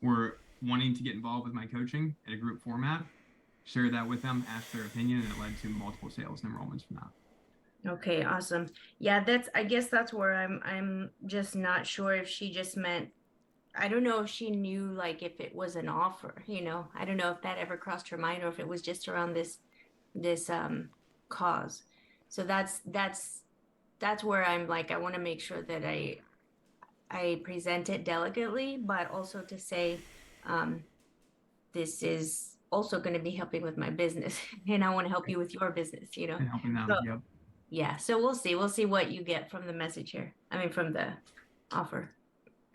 were wanting to get involved with my coaching in a group format, shared that with them, asked their opinion, and it led to multiple sales and enrollments from that. Okay, awesome. Yeah, I guess that's where I'm just not sure if she just meant, I don't know if she knew like if it was an offer, I don't know if that ever crossed her mind or if it was just around this cause. So that's where I'm like, I want to make sure that I present it delicately, but also to say, um, this is also going to be helping with my business and I want to help you with your business. And helping So them. Yep. yeah, so we'll see what you get from the message here. I mean, from the offer.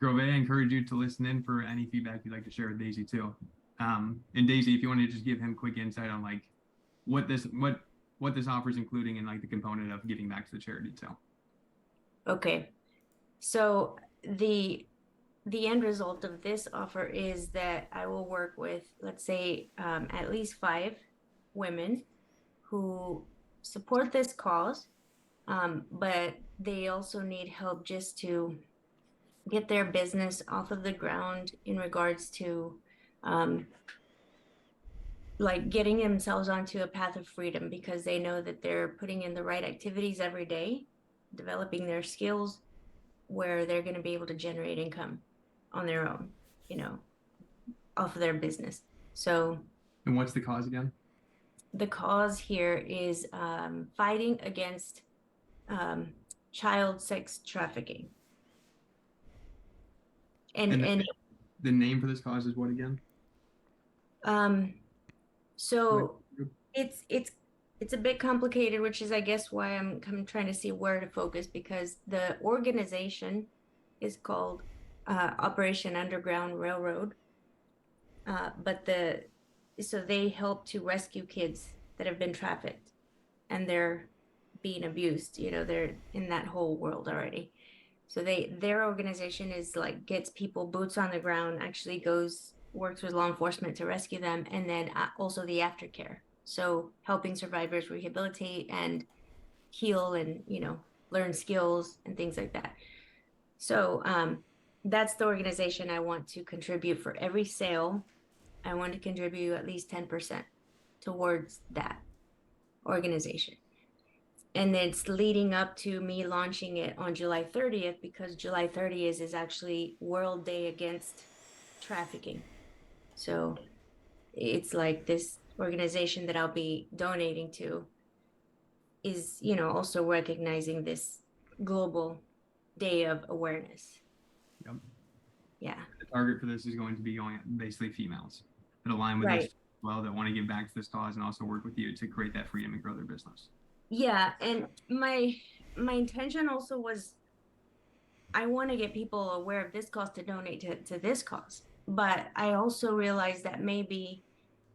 Grove, I encourage you to listen in for any feedback you'd like to share with Daisy too. And Daisy, if you want to just give him quick insight on like what this offer is including and like the component of giving back to the charity too. Okay. So the end result of this offer is that I will work with, let's say, at least 5 women who support this cause, but they also need help just to get their business off of the ground in regards to um, like getting themselves onto a path of freedom because they know that they're putting in the right activities every day, developing their skills where they're going to be able to generate income on their own, you know, off of their business. So And what's the cause again? the cause here is fighting against um, child sex trafficking. And And the name for this cause is what again? um, so it's a bit complicated, which is I guess why I'm trying to see where to focus because the organization is called Operation Underground Railroad, so they help to rescue kids that have been trafficked and they're being abused. They're in that whole world already. So their organization is like gets people boots on the ground, actually works with law enforcement to rescue them, and then also the aftercare. So helping survivors rehabilitate and heal and learn skills and things like that. So that's the organization I want to contribute for every sale. I want to contribute at least 10% towards that organization. And it's leading up to me launching it on July 30th because July 30th is actually World Day Against Trafficking. So it's like this organization that I'll be donating to is, also recognizing this global day of awareness. Yep. Yeah. The target for this is going to be going basically females that align with us Right. well, that want to give back to this cause and also work with you to create that freedom and grow their business. Yeah, and my intention also was I want to get people aware of this cause to donate to this cause. But I also realized that maybe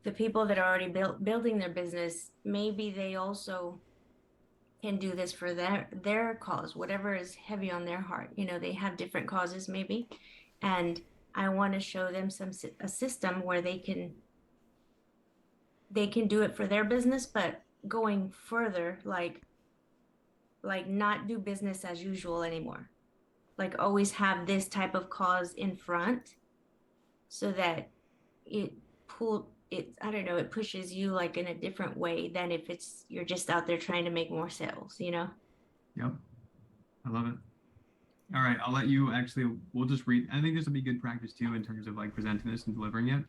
the people that are already building their business, maybe they also can do this for their cause, whatever is heavy on their heart. They have different causes maybe, and I want to show them a system where they can do it for their business, but going further, like not do business as usual anymore. Like always have this type of cause in front so that it I don't know, it pushes you like in a different way than if you're just out there trying to make more sales. Yep. I love it. All right. I'll let you we'll just read. I think this will be good practice too in terms of like presenting this and delivering it.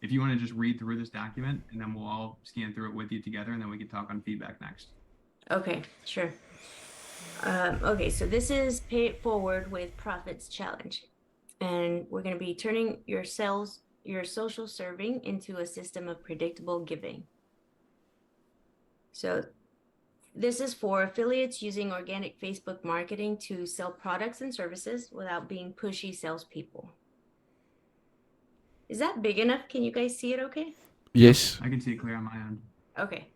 If you want to just read through this document and then we'll all scan through it with you together and then we can talk on feedback next. Okay, sure. Okay, so this is Pay It Forward with Profits Challenge. And we're going to be turning your social serving into a system of predictable giving. So this is for affiliates using organic Facebook marketing to sell products and services without being pushy salespeople. Is that big enough? Can you guys see it okay? Yes. I can see it clear on my end. Okay.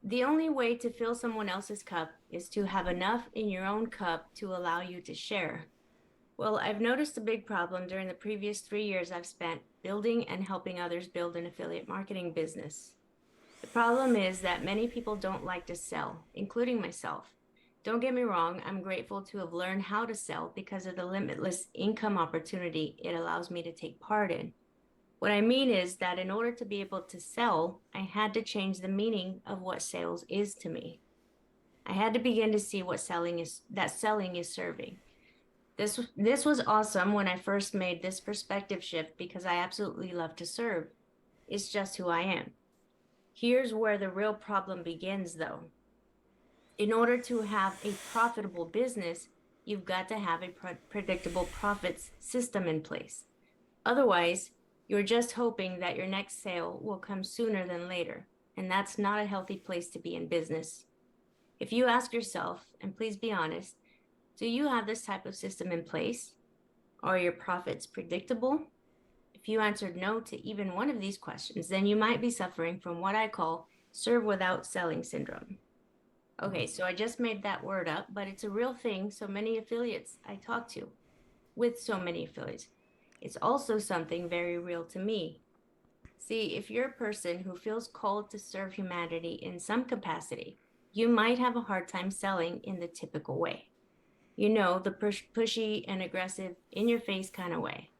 The only way to fill someone else's cup is to have enough in your own cup to allow you to share. Well, I've noticed a big problem during the previous 3 years I've spent building and helping others build an affiliate marketing business. The problem is that many people don't like to sell, including myself. Don't get me wrong, I'm grateful to have learned how to sell because of the limitless income opportunity it allows me to take part in. What I mean is that in order to be able to sell, I had to change the meaning of what sales is to me. I had to begin to see what selling is serving. This was awesome when I first made this perspective shift because I absolutely love to serve. It's just who I am. Here's where the real problem begins though. In order to have a profitable business, you've got to have a predictable profits system in place. Otherwise, you're just hoping that your next sale will come sooner than later, and that's not a healthy place to be in business. If you ask yourself, and please be honest, do you have this type of system in place? Are your profits predictable? If you answered no to even one of these questions, then you might be suffering from what I call serve without selling syndrome. Okay, so I just made that word up, but it's a real thing. So many affiliates I talk to with so many affiliates. It's also something very real to me. See, if you're a person who feels called to serve humanity in some capacity, you might have a hard time selling in the typical way. You know, the pushy and aggressive, in your face kind of way.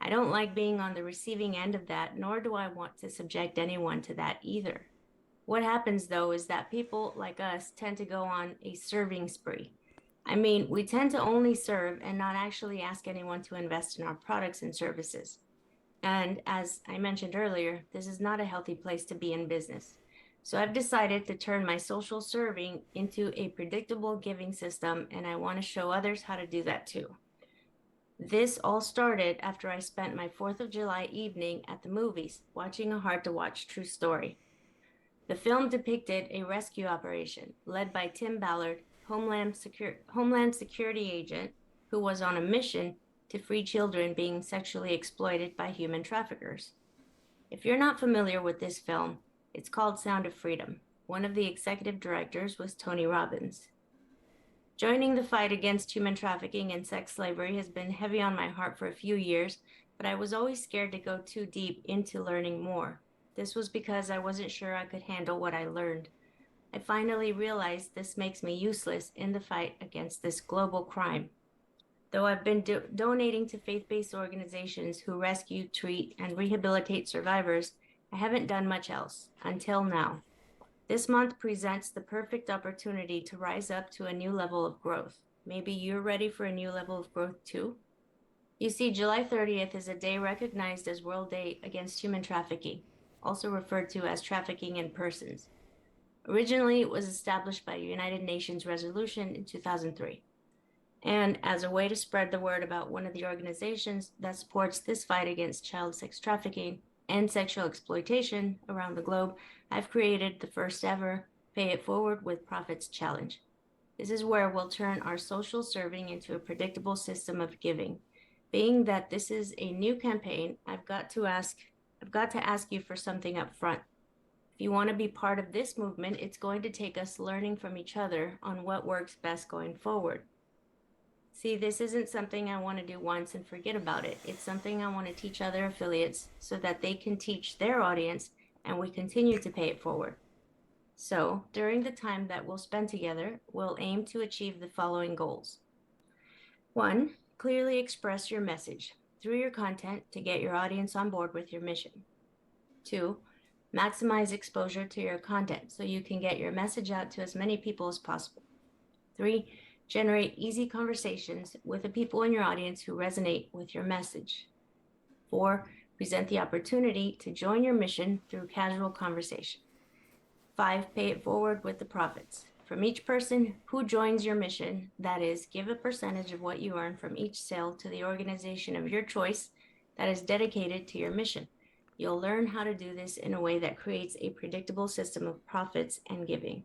I don't like being on the receiving end of that, nor do I want to subject anyone to that either. What happens though is that people like us tend to go on a serving spree. I mean, we tend to only serve and not actually ask anyone to invest in our products and services. And as I mentioned earlier, this is not a healthy place to be in business. So I've decided to turn my social serving into a predictable giving system, and I want to show others how to do that too. This all started after I spent my 4th of July evening at the movies watching a hard-to-watch true story. The film depicted a rescue operation led by Tim Ballard, Homeland Security agent, who was on a mission to free children being sexually exploited by human traffickers. If you're not familiar with this film, it's called Sound of Freedom. One of the executive directors was Tony Robbins. Joining the fight against human trafficking and sex slavery has been heavy on my heart for a few years, but I was always scared to go too deep into learning more. This was because I wasn't sure I could handle what I learned. I finally realized this makes me useless in the fight against this global crime. Though I've been donating to faith-based organizations who rescue, treat, and rehabilitate survivors, I haven't done much else until now. This month presents the perfect opportunity to rise up to a new level of growth. Maybe you're ready for a new level of growth too? You see, July 30th is a day recognized as World Day Against Human Trafficking, also referred to as trafficking in persons. Originally, it was established by a United Nations resolution in 2003. And as a way to spread the word about one of the organizations that supports this fight against child sex trafficking and sexual exploitation around the globe, I've created the first ever Pay It Forward with Profits Challenge. This is where we'll turn our social serving into a predictable system of giving. Being that this is a new campaign, I've got to ask you for something up front. If you want to be part of this movement, it's going to take us learning from each other on what works best going forward. See, this isn't something I want to do once and forget about it. It's something I want to teach other affiliates so that they can teach their audience and we continue to pay it forward. So, during the time that we'll spend together, we'll aim to achieve the following goals. 1, clearly express your message through your content to get your audience on board with your mission. 2, maximize exposure to your content so you can get your message out to as many people as possible. 3, generate easy conversations with the people in your audience who resonate with your message. 4, present the opportunity to join your mission through casual conversation. 5, pay it forward with the profits. From each person who joins your mission, that is, give a percentage of what you earn from each sale to the organization of your choice that is dedicated to your mission. You'll learn how to do this in a way that creates a predictable system of profits and giving.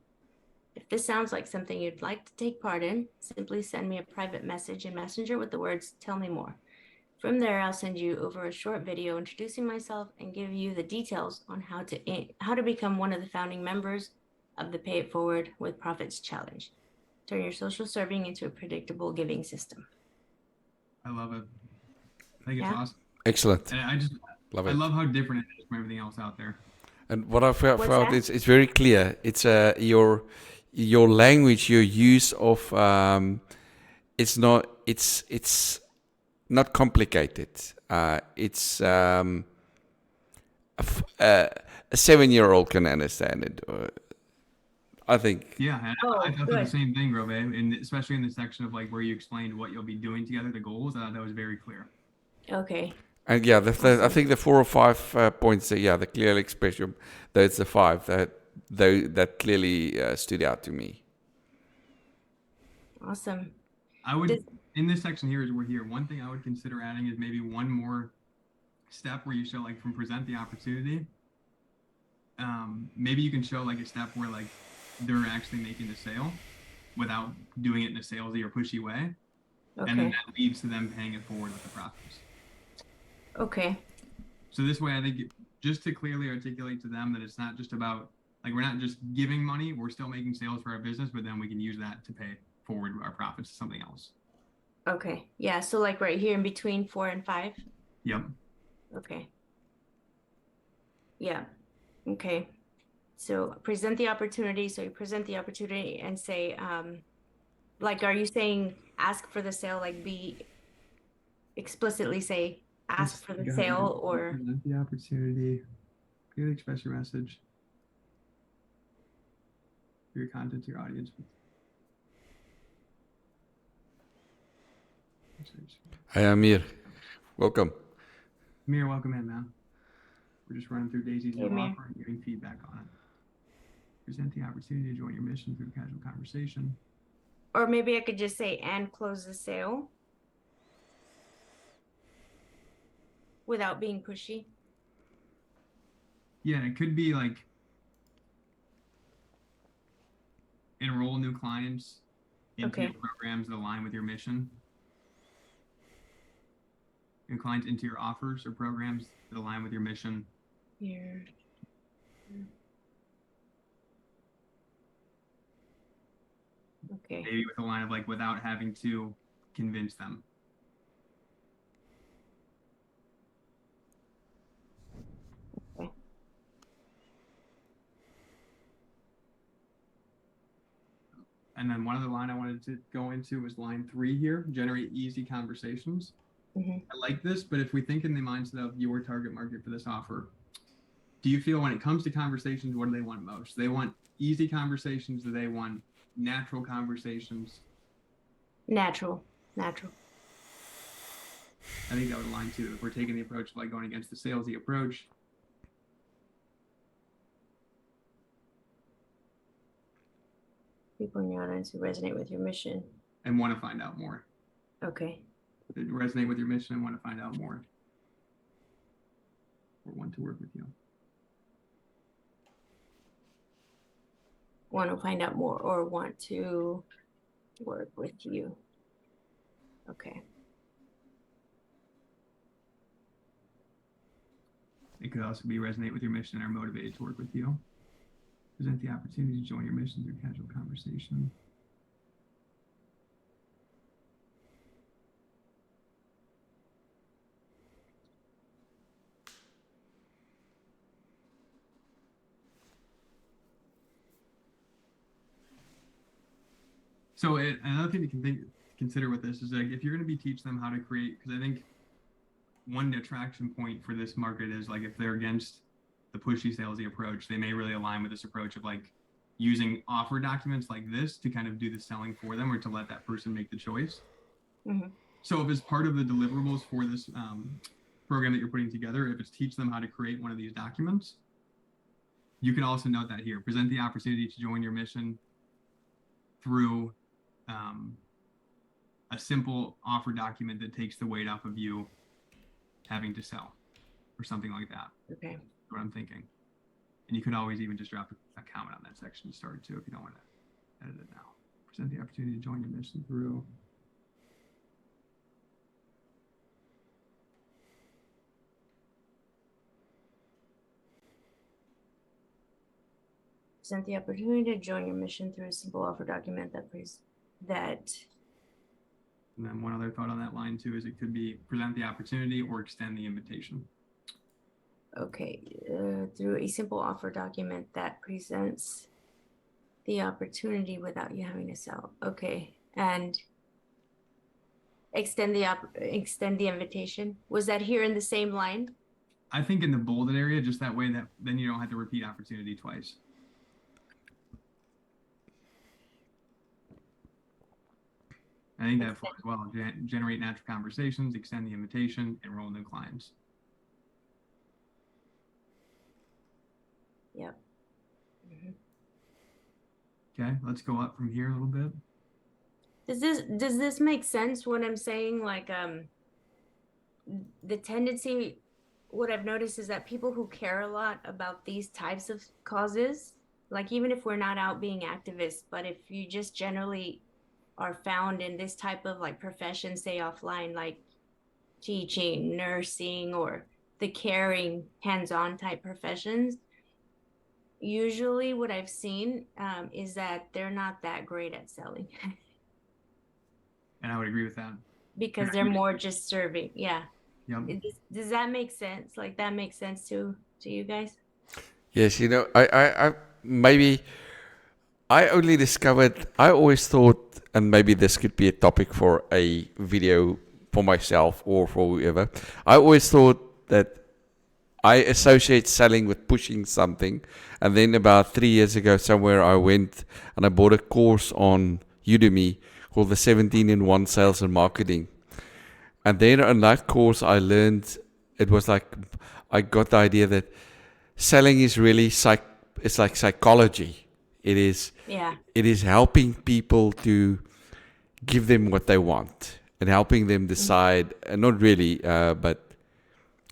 If this sounds like something you'd like to take part in, simply send me a private message in Messenger with the words, "Tell me more." From there, I'll send you over a short video introducing myself and give you the details on how to become one of the founding members of the Pay It Forward with Profits Challenge. Turn your social serving into a predictable giving system. I love it. I think it's Yeah? awesome. Excellent. And Love I it. love how different it is from everything else out there. And what I What's felt that? it's very clear. It's your language, your use of it's not complicated. It's a 7-year-old can understand it. I think. Yeah, and Oh, I thought good. the same thing, Grove, and especially in the section of like where you explained what you'll be doing together, the goals. I thought that was very clear. Okay. And yeah, I Awesome. think the 4 or 5 points, the clearly expression, that's the 5 that clearly stood out to me. Awesome. I would, Does- in this section here, as we're here, one thing I would consider adding is maybe one more step where you show like from present the opportunity. Maybe you can show like a step where like they're actually making the sale without doing it in a salesy or pushy way. And then Okay. that leads to them paying it forward with the profits. Okay. So this way, I think just to clearly articulate to them that it's not just about like we're not just giving money, we're still making sales for our business, but then we can use that to pay forward our profits to something else. Okay. Yeah. So like right here in between 4 and 5. Yep. Okay. Yeah. Okay. So present the opportunity. So you present the opportunity and say, like, are you saying ask for the sale? Like, be explicitly say ask for the sale, or present the opportunity, clearly express your message, your content to your audience. Hi, Amir. Welcome. Amir, welcome in, man. We're just running through Daisy's Hey, new Amir. offer and giving feedback on it. Present the opportunity to join your mission through casual conversation. or maybe I could just say and close the sale without being pushy. Yeah, it could be like enroll new clients into Okay. your programs that align with your mission. New clients into your offers or programs that align with your mission. Here. Okay. Maybe with a line of like without having to convince them. Okay. And then one other line I wanted to go into was line 3 here, generate easy conversations. Mhm. I like this, but if we think in the mindset of your target market for this offer, do you feel when it comes to conversations, what do they want most? They want easy conversations, do they want natural conversations? Natural. Natural. I think that would align too. If we're taking the approach of like going against the salesy approach, People in your audience who resonate with your mission. and want to find out more. Okay. Resonate with your mission and want to find out more. Or want to work with you. Want to find out more or want to work with you. Okay. It could also be resonate with your mission and are motivated to work with you. Present the opportunity to join your mission through casual conversation. So another thing to consider with this is like if you're going to be teach them how to create, because I think one attraction point for this market is like if they're against the pushy salesy approach, they may really align with this approach of like using offer documents like this to kind of do the selling for them or to let that person make the choice. Mhm. So if it's part of the deliverables for this program that you're putting together, if it's teach them how to create one of these documents, you can also note that here, present the opportunity to join your mission through a simple offer document that takes the weight off of you having to sell or something like that. Okay. That's what I'm thinking. And you could always even just drop a comment on that section to start too if you don't want to edit it now. Present the opportunity to join your mission through. Present the opportunity to join your mission through a simple offer document that And then one other thought on that line too is it could be present the opportunity or extend the invitation. okay, through a simple offer document that presents the opportunity without you having to sell. Okay. And extend the invitation. Was that here in the same line? I think in the bolded area, just that way that then you don't have to repeat opportunity twice. I think that flows well. Generate natural conversations, extend the invitation, enroll new clients. Yep. Mhm. Okay, let's go up from here a little bit. Does this make sense when I'm saying like the tendency, what I've noticed is that people who care a lot about these types of causes, like even if we're not out being activists, but if you just generally are found in this type of like profession, say offline, like teaching, nursing, or the caring, hands-on type professions, usually what I've seen is that they're not that great at selling And I would agree with that. because they're more just serving. Yeah. Yep. Does that make sense? Like that makes sense to you guys? Yes, you know, I maybe I only discovered, I always thought, and maybe this could be a topic for a video for myself or for whoever. I always thought that I associate selling with pushing something. And then about 3 years ago, somewhere I went and I bought a course on Udemy called the 17-in-1 Sales and Marketing. And then on that course, I learned, it was like, I got the idea that selling is really it's like psychology. Yeah. It is helping people to give them what they want and helping them decide, and not really, but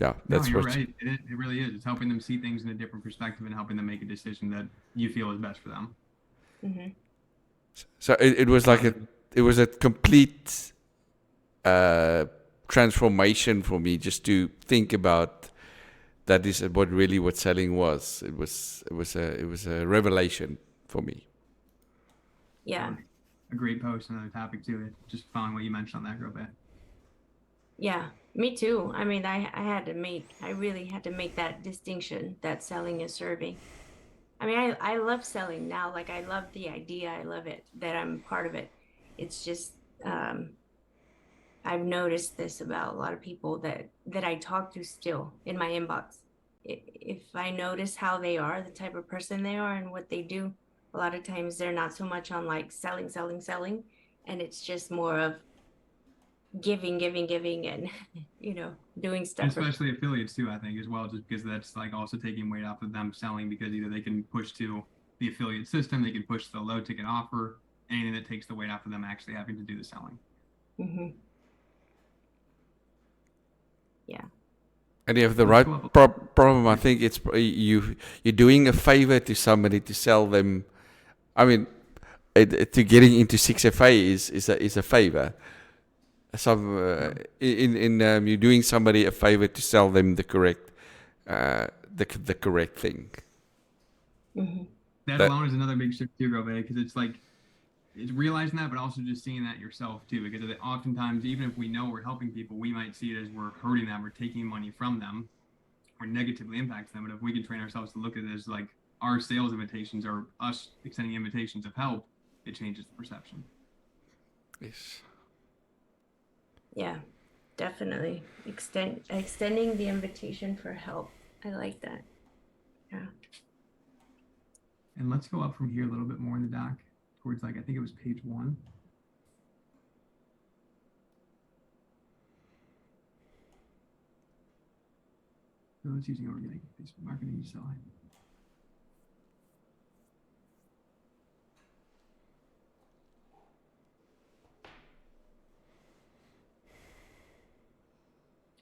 yeah, No, that's you're what. right. It really is. It's helping them see things in a different perspective and helping them make a decision that you feel is best for them. Mm-hmm. So it was like it was a complete transformation for me just to think about that is what selling was. It was a revelation for me. Yeah. A great post, another topic too. Just following what you mentioned on that, Grope. Yeah, me too. I mean, I really had to make that distinction that selling is serving. I mean, I love selling now. Like I love the idea. I love it that I'm part of it. It's just, I've noticed this about a lot of people that I talk to still in my inbox. If I notice how they are, the type of person they are and what they do, a lot of times they're not so much on like selling, and it's just more of giving, and doing stuff for Especially affiliates too, I think, as well, just because that's like also taking weight off of them selling, because either they can push to the affiliate system, they can push the low ticket offer, anything that takes the weight off of them actually having to do the selling. Mm-hmm. Yeah. And you have the Let's right go up. problem. I think it's you're doing a favor to somebody to sell them. I mean, to getting into 6FA is a favor. You're doing somebody a favor to sell them the correct the correct thing. Mm-hmm. That alone is another big shift too, Grope, because it's like it's realizing that, but also just seeing that yourself too. Because oftentimes, even if we know we're helping people, we might see it as we're hurting them or taking money from them or negatively impacts them. But if we can train ourselves to look at it as like our sales invitations or us extending invitations of help, it changes the perception. Yes. Yeah, definitely. Extending the invitation for help. I like that. Yeah. And let's go up from here a little bit more in the doc towards like, I think it was page 1. So it's using organic Facebook marketing to sell.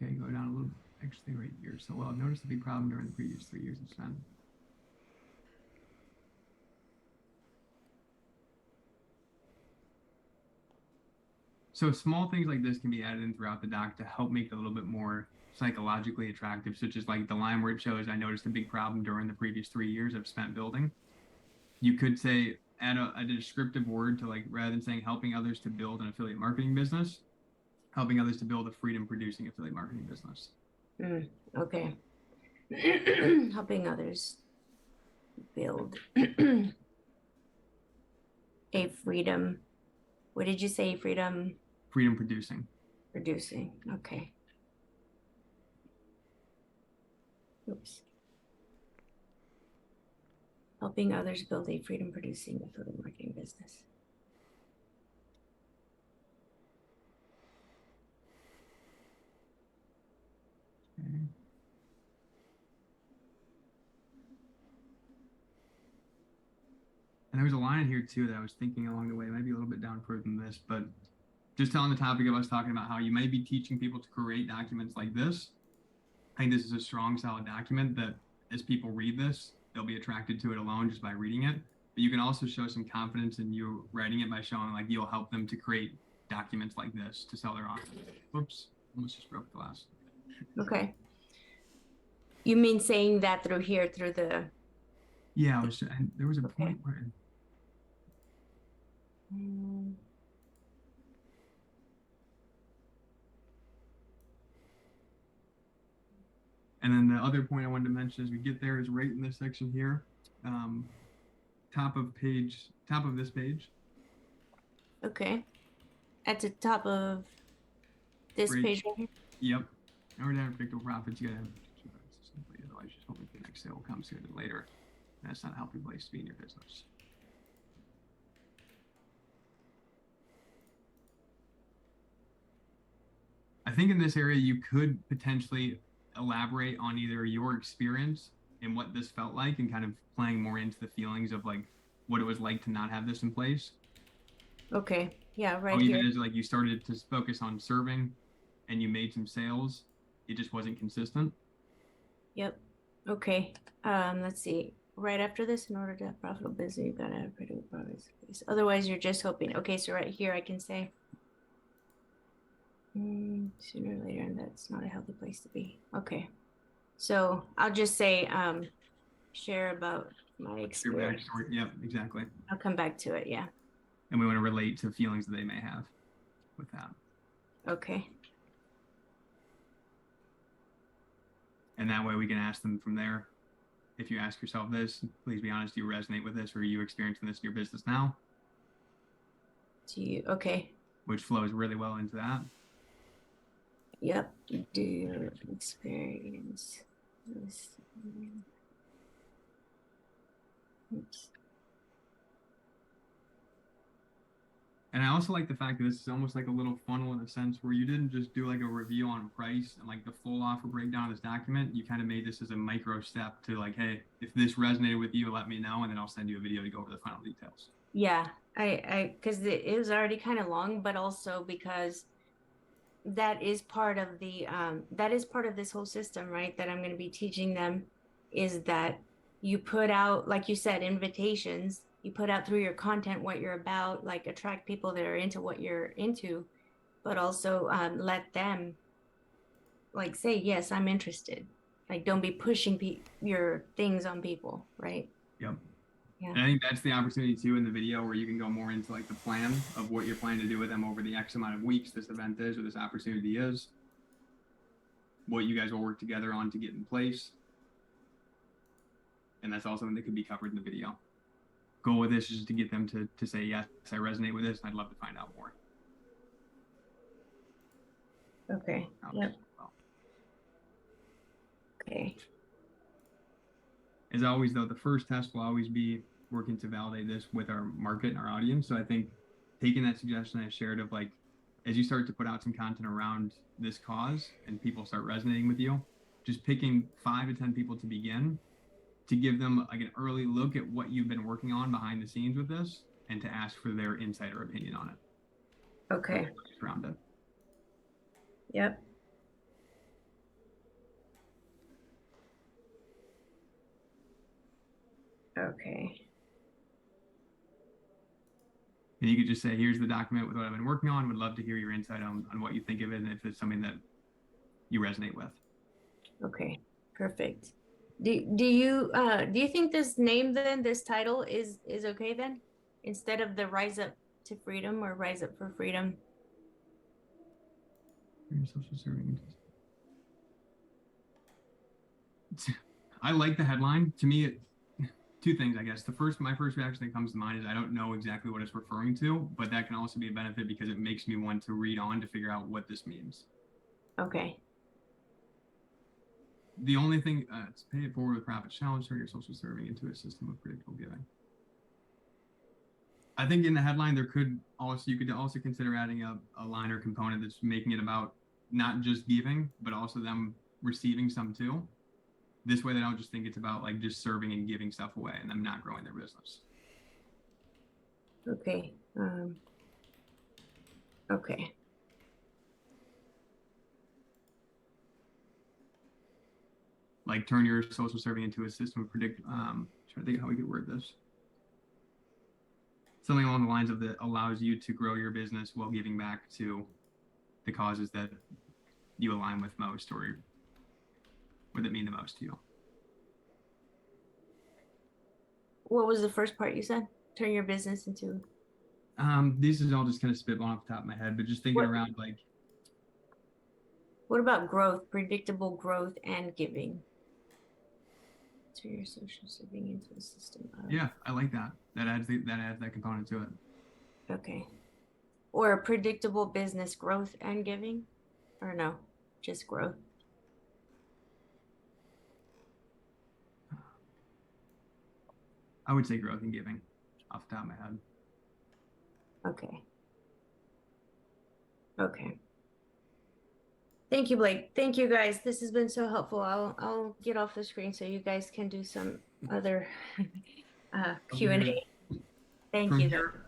Okay, go down a little, actually right here. So, well, I've noticed a big problem during the previous 3 years of spend. So small things like this can be added in throughout the doc to help make it a little bit more psychologically attractive, such as like the line where it shows, I noticed a big problem during the previous 3 years I've spent building. You could say, add a descriptive word to like, rather than saying helping others to build an affiliate marketing business, helping others to build a freedom producing affiliate marketing business. Okay. Helping others build. a freedom. What did you say? Freedom Freedom producing. producing. Okay. Oops. Helping others build a freedom producing affiliate marketing business. Okay. And there was a line in here too that I was thinking along the way, maybe a little bit down further than this, but just on the topic of us talking about how you may be teaching people to create documents like this. I think this is a strong, solid document that as people read this, they'll be attracted to it alone just by reading it. But you can also show some confidence in you writing it by showing like you'll help them to create documents like this to sell their offer. Whoops, almost just broke the glass. Okay. You mean saying that through here, through the. Yeah, I was, and there was a Okay. point where Mm, and then the other point I wanted to mention as we get there is right in this section here, top of this page. okay. At the top of this Great. page right here. Yep. In order to have predictable profits, you gotta have simply, otherwise just hoping the next sale will come sooner than later. And that's not a healthy place to be in your business. I think in this area you could potentially elaborate on either your experience and what this felt like and kind of playing more into the feelings of like what it was like to not have this in place. Okay. Yeah, right Or here. even as like you started to focus on serving and you made some sales, it just wasn't consistent. Yep. Okay. Let's see. Right after this, in order to have profitable business, you gotta have predictable profits. Otherwise, you're just hoping. Okay, so right here, I can say sooner or later, and that's not a healthy place to be. Okay. So I'll just say share about my Your experience. backstory. Yep, exactly. I'll come back to it. Yeah. And we want to relate to feelings that they may have with that. Okay. And that way we can ask them from there. If you ask yourself this, please be honest, do you resonate with this or are you experiencing this in your business now? Do you? Okay. Which flows really well into that. Yep. Do you experience this? Oops. And I also like the fact that this is almost like a little funnel in a sense where you didn't just do like a review on price and like the full offer breakdown of this document. You kind of made this as a micro step to like, hey, if this resonated with you, let me know. And then I'll send you a video to go over the final details. Yeah, because it was already kind of long, but also because that is part of this whole system, right? That I'm going to be teaching them is that you put out, like you said, invitations. You put out through your content what you're about, like attract people that are into what you're into, but also let them like say, yes, I'm interested. Like don't be pushing your things on people, right? Yep. Yeah. And I think that's the opportunity too in the video where you can go more into like the plan of what you're planning to do with them over the X amount of weeks this event is or this opportunity is, what you guys will work together on to get in place. And that's also something that could be covered in the video. Goal with this is just to get them to say, yes, I resonate with this and I'd love to find out more. Okay. Yep. Okay. As always, though, the first test will always be working to validate this with our market and our audience. So I think taking that suggestion I shared of like, as you start to put out some content around this cause and people start resonating with you, just picking 5 to 10 people to begin to give them like an early look at what you've been working on behind the scenes with this and to ask for their insight or opinion on it. Okay. Around it. Yep. Okay. And you could just say, here's the document with what I've been working on. Would love to hear your insight on what you think of it and if it's something that you resonate with. Okay. Perfect. Do you think this name then, this title is okay then? Instead of the Rise Up to Freedom or Rise Up for Freedom? Social serving. I like the headline. To me, two things, I guess. My first reaction that comes to mind is I don't know exactly what it's referring to, but that can also be a benefit because it makes me want to read on to figure out what this means. Okay. The only thing, it's pay it forward with profit challenge, turn your social serving into a system of predictable giving. I think in the headline you could also consider adding a line or component that's making it about not just giving, but also them receiving some too. This way they don't just think it's about like just serving and giving stuff away and them not growing their business. Okay. Okay. Like turn your social serving into a system of trying to think how we could word this. Something along the lines of that allows you to grow your business while giving back to the causes that you align with most or that mean the most to you. What was the first part you said? Turn your business into. These is all just kind of spitballing off the top of my head, but just thinking What- around like. What about growth, predictable growth and giving? Turn your social serving into a system of. Yeah, I like that. That adds that component to it. Okay. Or a predictable business growth and giving? Or no, just growth? I would say growth and giving off the top of my head. Okay. Okay. Thank you, Blake. Thank you, guys. This has been so helpful. I'll get off the screen so you guys can do some other Q&A. Thank From you. here,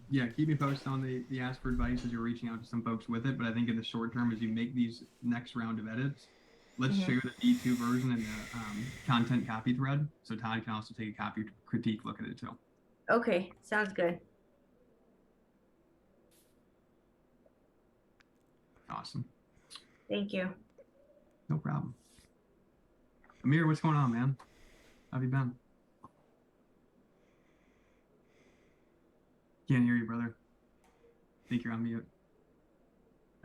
yeah, keep me posted on the ask for advice as you're reaching out to some folks with it. But I think in the short term, as you make these next round of edits, let's share the V2 version and the content copy thread. So Todd can also take a copy critique look at it too. Okay, sounds good. Awesome. Thank you. No problem. Amir, what's going on, man? How have you been? Can't hear you, brother. Think you're on mute.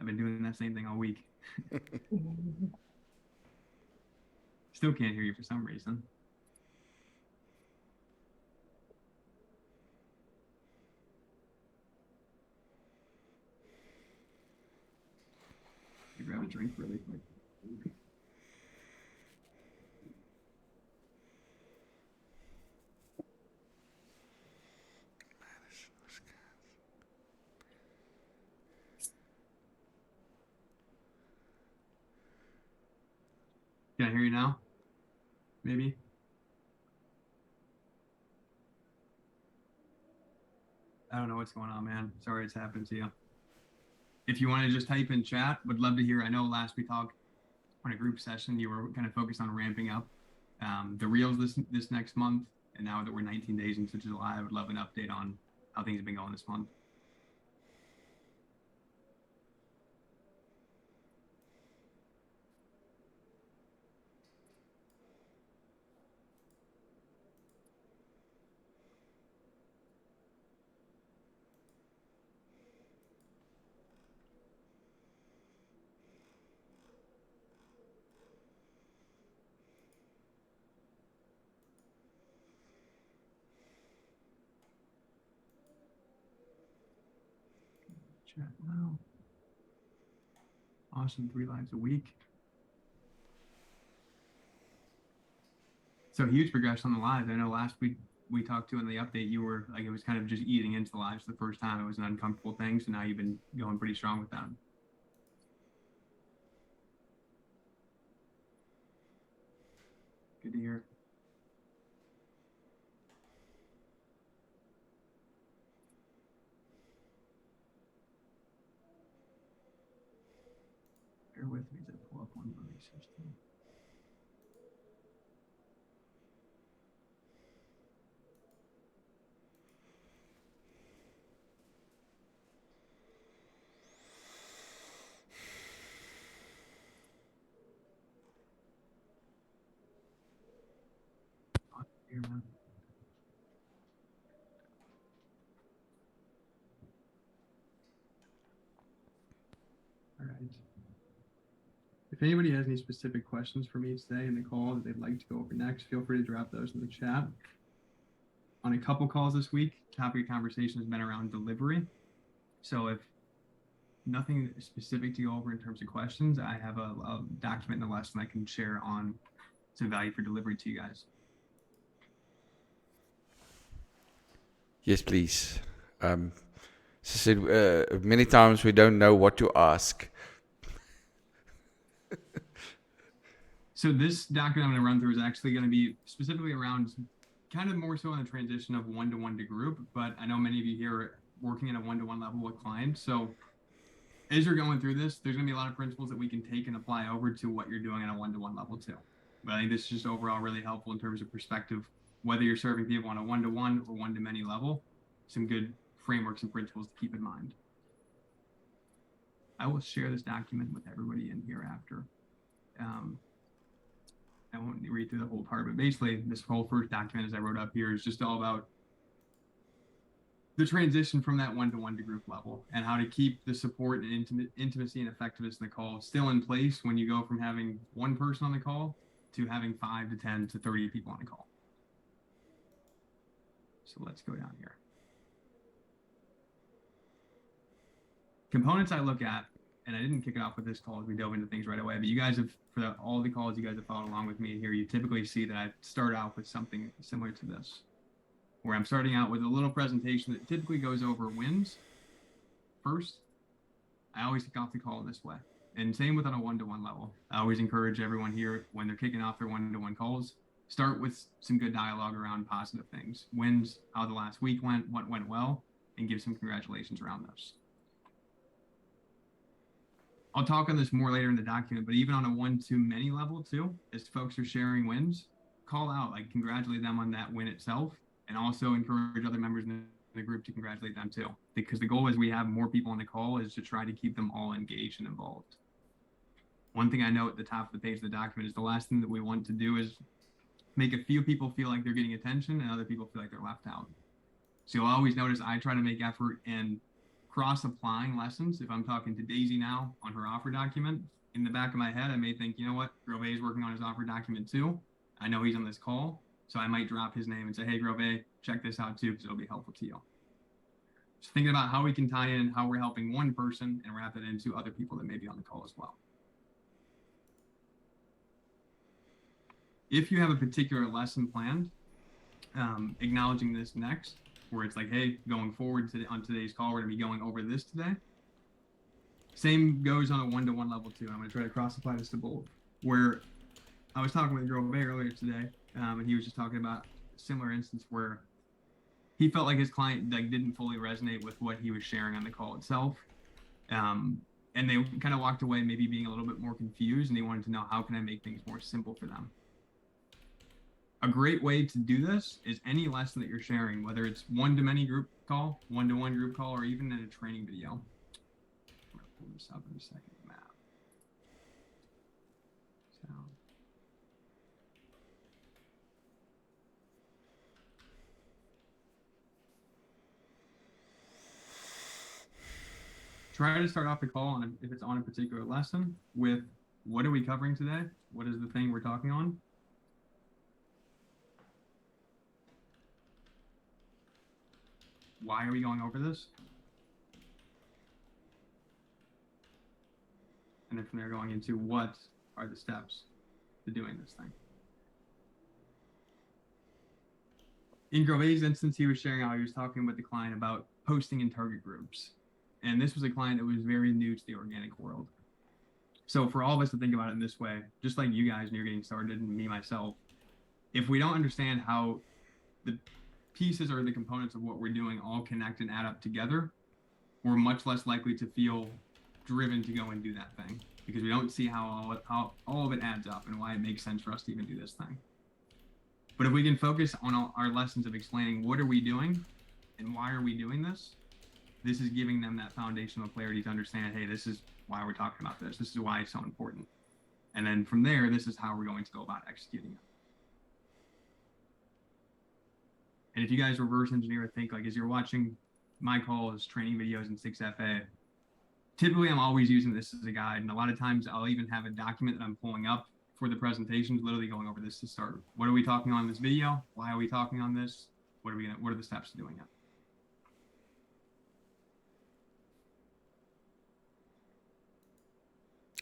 I've been doing that same thing all week. Still can't hear you for some reason. You grab a drink really quick. Can I hear you now? Maybe. I don't know what's going on, man. Sorry it's happened to you. If you want to just type in chat, would love to hear. I know last we talked on a group session, you were kind of focused on ramping up the reels this next month. And now that we're 19 days into July, I would love an update on how things have been going this month. Chat now. Awesome, 3 lives a week. So huge progression on the lives. I know last week we talked to in the update, you were like, it was kind of just eating into the lives the first time. It was an uncomfortable thing. So now you've been going pretty strong with that. Good to hear. Bear with me as I pull up one of these systems. Here, man. All right. If anybody has any specific questions for me today in the call that they'd like to go over next, feel free to drop those in the chat. on a couple calls this week. Topic of conversation has been around delivery. So if nothing specific to go over in terms of questions, I have a document in the lesson I can share on some value for delivery to you guys. Yes, please. As I said, many times we don't know what to ask. So this document I'm going to run through is actually going to be specifically around kind of more so on the transition of one-to-one to group, but I know many of you here are working at a one-to-one level with clients. So as you're going through this, there's going to be a lot of principles that we can take and apply over to what you're doing at a one-to-one level too. But I think this is just overall really helpful in terms of perspective, whether you're serving people on a one-to-one or one-to-many level, some good frameworks and principles to keep in mind. I will share this document with everybody in here after. I won't read through the whole part, but basically this whole first document, as I wrote up here, is just all about the transition from that one-to-one to group level and how to keep the support and intimacy and effectiveness in the call still in place when you go from having one person on the call to having 5 to 10 to 30 people on the call. So let's go down here. Components I look at, and I didn't kick it off with this call as we dove into things right away, but you guys have, for all the calls you guys have followed along with me here, you typically see that I start out with something similar to this, where I'm starting out with a little presentation that typically goes over wins first. I always kick off the call this way. And same with on a one-to-one level. I always encourage everyone here when they're kicking off their one-to-one calls, start with some good dialogue around positive things. Wins, how the last week went, what went well, and give some congratulations around those. I'll talk on this more later in the document, but even on a one-to-many level too, as folks are sharing wins, call out, like congratulate them on that win itself, and also encourage other members in the group to congratulate them too. Because the goal as we have more people on the call is to try to keep them all engaged and involved. One thing I know at the top of the page of the document is the last thing that we want to do is make a few people feel like they're getting attention and other people feel like they're left out. So you'll always notice I try to make effort in cross-applying lessons. If I'm talking to Daisy now on her offer document, in the back of my head, I may think, you know what, Grove is working on his offer document too. I know he's on this call, so I might drop his name and say, hey, Grove, check this out too, because it'll be helpful to you. Just thinking about how we can tie in how we're helping one person and wrap it into other people that may be on the call as well. If you have a particular lesson planned, acknowledging this next, where it's like, hey, going forward on today's call, we're going to be going over this today. Same goes on a one-to-one level too. I'm going to try to cross-apply this to both. Where I was talking with Grove earlier today, and he was just talking about a similar instance where he felt like his client didn't fully resonate with what he was sharing on the call itself. And they kind of walked away maybe being a little bit more confused, and they wanted to know, how can I make things more simple for them? A great way to do this is any lesson that you're sharing, whether it's one-to-many group call, one-to-one group call, or even in a training video. I'm going to pull this up in a second. Map. So. Try to start off the call, on if it's on a particular lesson, with what are we covering today? What is the thing we're talking on? Why are we going over this? And then from there going into what are the steps to doing this thing. In Grove's instance, he was sharing how he was talking with the client about posting in target groups. And this was a client that was very new to the organic world. So for all of us to think about it in this way, just like you guys when you're getting started and me myself, if we don't understand how the pieces or the components of what we're doing all connect and add up together, we're much less likely to feel driven to go and do that thing, because we don't see how all of it adds up and why it makes sense for us to even do this thing. But if we can focus on our lessons of explaining what are we doing and why are we doing this, this is giving them that foundational clarity to understand, hey, this is why we're talking about this. This is why it's so important. And then from there, this is how we're going to go about executing it. And if you guys reverse engineer, think like as you're watching my calls, training videos in 6FA, typically I'm always using this as a guide. And a lot of times I'll even have a document that I'm pulling up for the presentations, literally going over this to start. What are we talking on in this video? Why are we talking on this? What are the steps to doing it?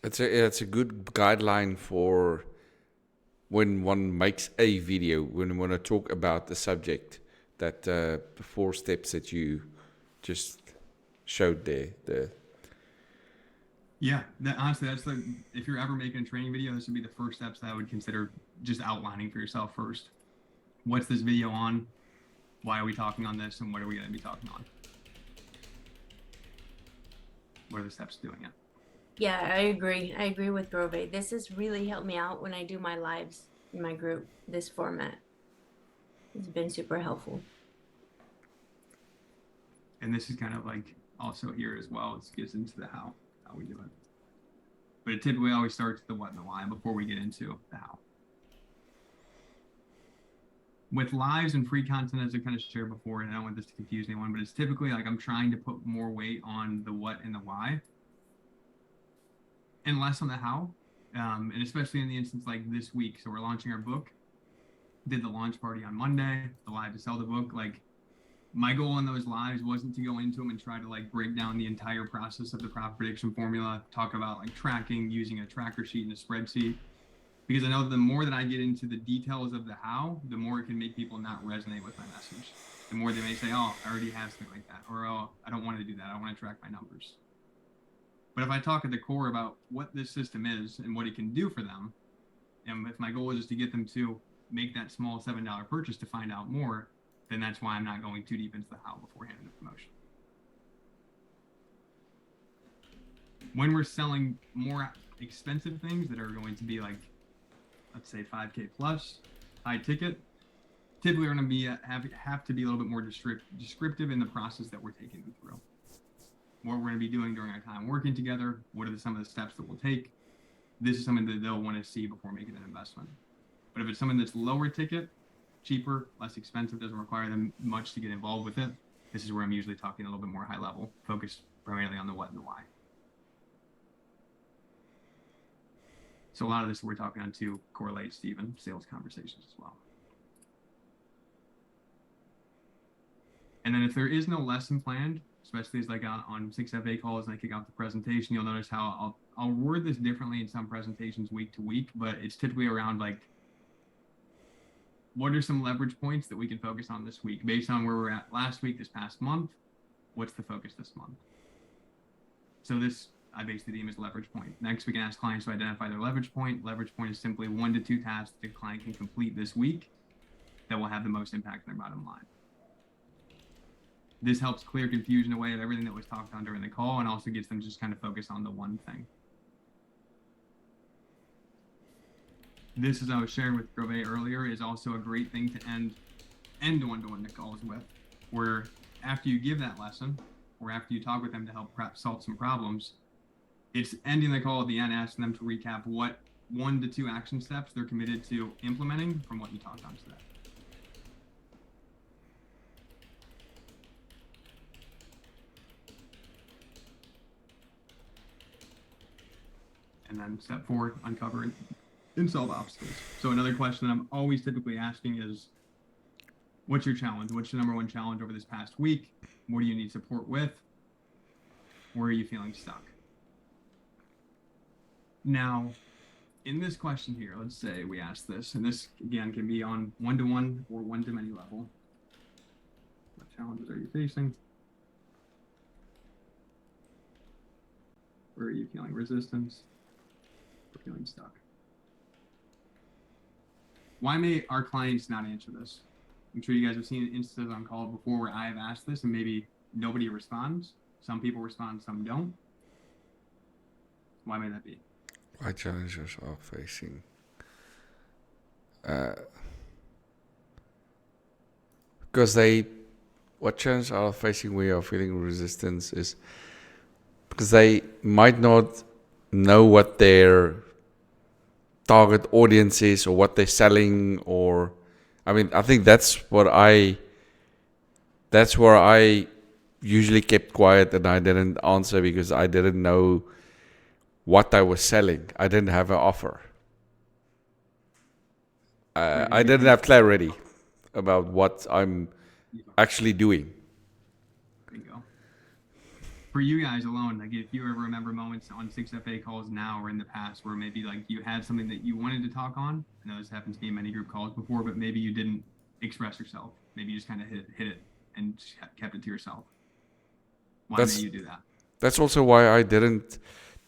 It's a good guideline for when one makes a video, when you want to talk about the subject, that the 4 steps that you just showed there. Yeah, honestly, if you're ever making a training video, this would be the first steps that I would consider just outlining for yourself first. What's this video on? Why are we talking on this? And what are we going to be talking on? What are the steps to doing it? Yeah, I agree. I agree with Grove. This has really helped me out when I do my lives in my group, this format. It's been super helpful. And this is kind of like also here as well. It gets into the how we do it. But it typically always starts with the what and the why before we get into the how. With lives and free content, as I kind of shared before, and I don't want this to confuse anyone, but it's typically like I'm trying to put more weight on the what and the why and less on the how. And especially in the instance like this week. So we're launching our book, did the launch party on Monday, the live to sell the book. Like my goal in those lives wasn't to go into them and try to like break down the entire process of the profit prediction formula, talk about like tracking, using a tracker sheet and a spreadsheet. Because I know the more that I get into the details of the how, the more it can make people not resonate with my message. The more they may say, oh, I already have something like that. Or, oh, I don't want to do that. I want to track my numbers. But if I talk at the core about what this system is and what it can do for them, and if my goal is just to get them to make that small $7 purchase to find out more, then that's why I'm not going too deep into the how beforehand in the promotion. When we're selling more expensive things that are going to be like, let's say 5K plus, high ticket, typically we're going to be have to be a little bit more descriptive in the process that we're taking them through. What we're going to be doing during our time working together, what are some of the steps that we'll take. This is something that they'll want to see before making an investment. But if it's something that's lower ticket, cheaper, less expensive, doesn't require them much to get involved with it, this is where I'm usually talking a little bit more high level, focused primarily on the what and the why. So a lot of this we're talking on to correlate, Stephen, sales conversations as well. And then if there is no lesson planned, especially as like on 6FA calls and I kick off the presentation, you'll notice how I'll word this differently in some presentations week to week, but it's typically around like, what are some leverage points that we can focus on this week based on where we're at last week, this past month? What's the focus this month? So this, I basically deem as leverage point. Next, we can ask clients to identify their leverage point. Leverage point is simply 1 to 2 tasks the client can complete this week that will have the most impact on their bottom line. This helps clear confusion away of everything that was talked on during the call and also gets them to just kind of focus on the one thing. This, as I was sharing with Grove earlier, is also a great thing to end one-to-one calls with, where after you give that lesson or after you talk with them to help solve some problems, it's ending the call at the end, asking them to recap what 1 to 2 action steps they're committed to implementing from what you talked on today. And then step 4, uncover and solve obstacles. So another question that I'm always typically asking is, what's your challenge? What's your number one challenge over this past week? What do you need support with? Where are you feeling stuck? Now, in this question here, let's say we ask this, and this again can be on one-to-one or one-to-many level. What challenges are you facing? Where are you feeling resistance? Or feeling stuck? Why may our clients not answer this? I'm sure you guys have seen instances on call before where I have asked this and maybe nobody responds. Some people respond, some don't. Why may that be? What challenges are facing? Because what challenges are facing we are feeling resistance is because they might not know what their target audience is or what they're selling, or I mean, I think that's where I usually kept quiet and I didn't answer because I didn't know what I was selling. I didn't have an offer. I didn't have clarity about what I'm actually doing. There you go. For you guys alone, like if you ever remember moments on 6FA calls now or in the past where maybe like you had something that you wanted to talk on. I know this happened to me in many group calls before, but maybe you didn't express yourself. Maybe you just kind of hit it and just kept it to yourself. Why may you do that? That's also why I didn't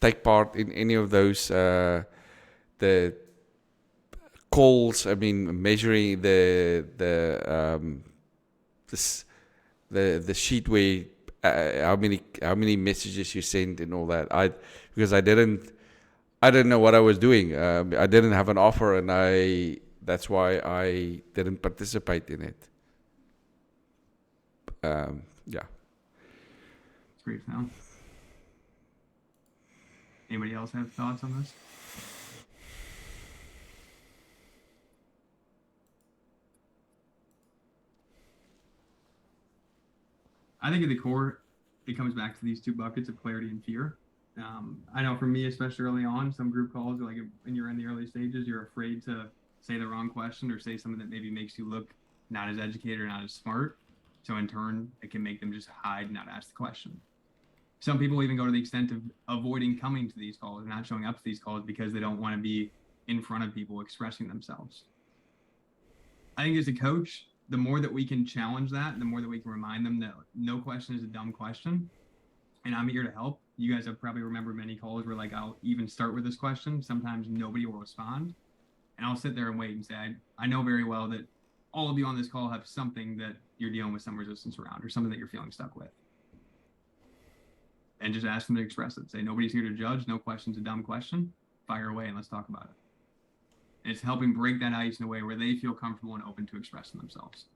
take part in any of those the calls. I mean, measuring the sheet where how many messages you sent and all that. Because I didn't know what I was doing. I didn't have an offer, and that's why I didn't participate in it. Yeah. It's great to know. Anybody else have thoughts on this? I think at the core, it comes back to these two buckets of clarity and fear. I know for me, especially early on, some group calls, like when you're in the early stages, you're afraid to say the wrong question or say something that maybe makes you look not as educated or not as smart. So in turn, it can make them just hide and not ask the question. Some people even go to the extent of avoiding coming to these calls and not showing up to these calls because they don't want to be in front of people expressing themselves. I think as a coach, the more that we can challenge that, the more that we can remind them that no question is a dumb question. And I'm here to help. You guys have probably remembered many calls where like I'll even start with this question. Sometimes nobody will respond. And I'll sit there and wait and say, I know very well that all of you on this call have something that you're dealing with some resistance around or something that you're feeling stuck with. And just ask them to express it. Say, nobody's here to judge. No question's a dumb question. Fire away and let's talk about it. And it's helping break that ice in a way where they feel comfortable and open to expressing themselves.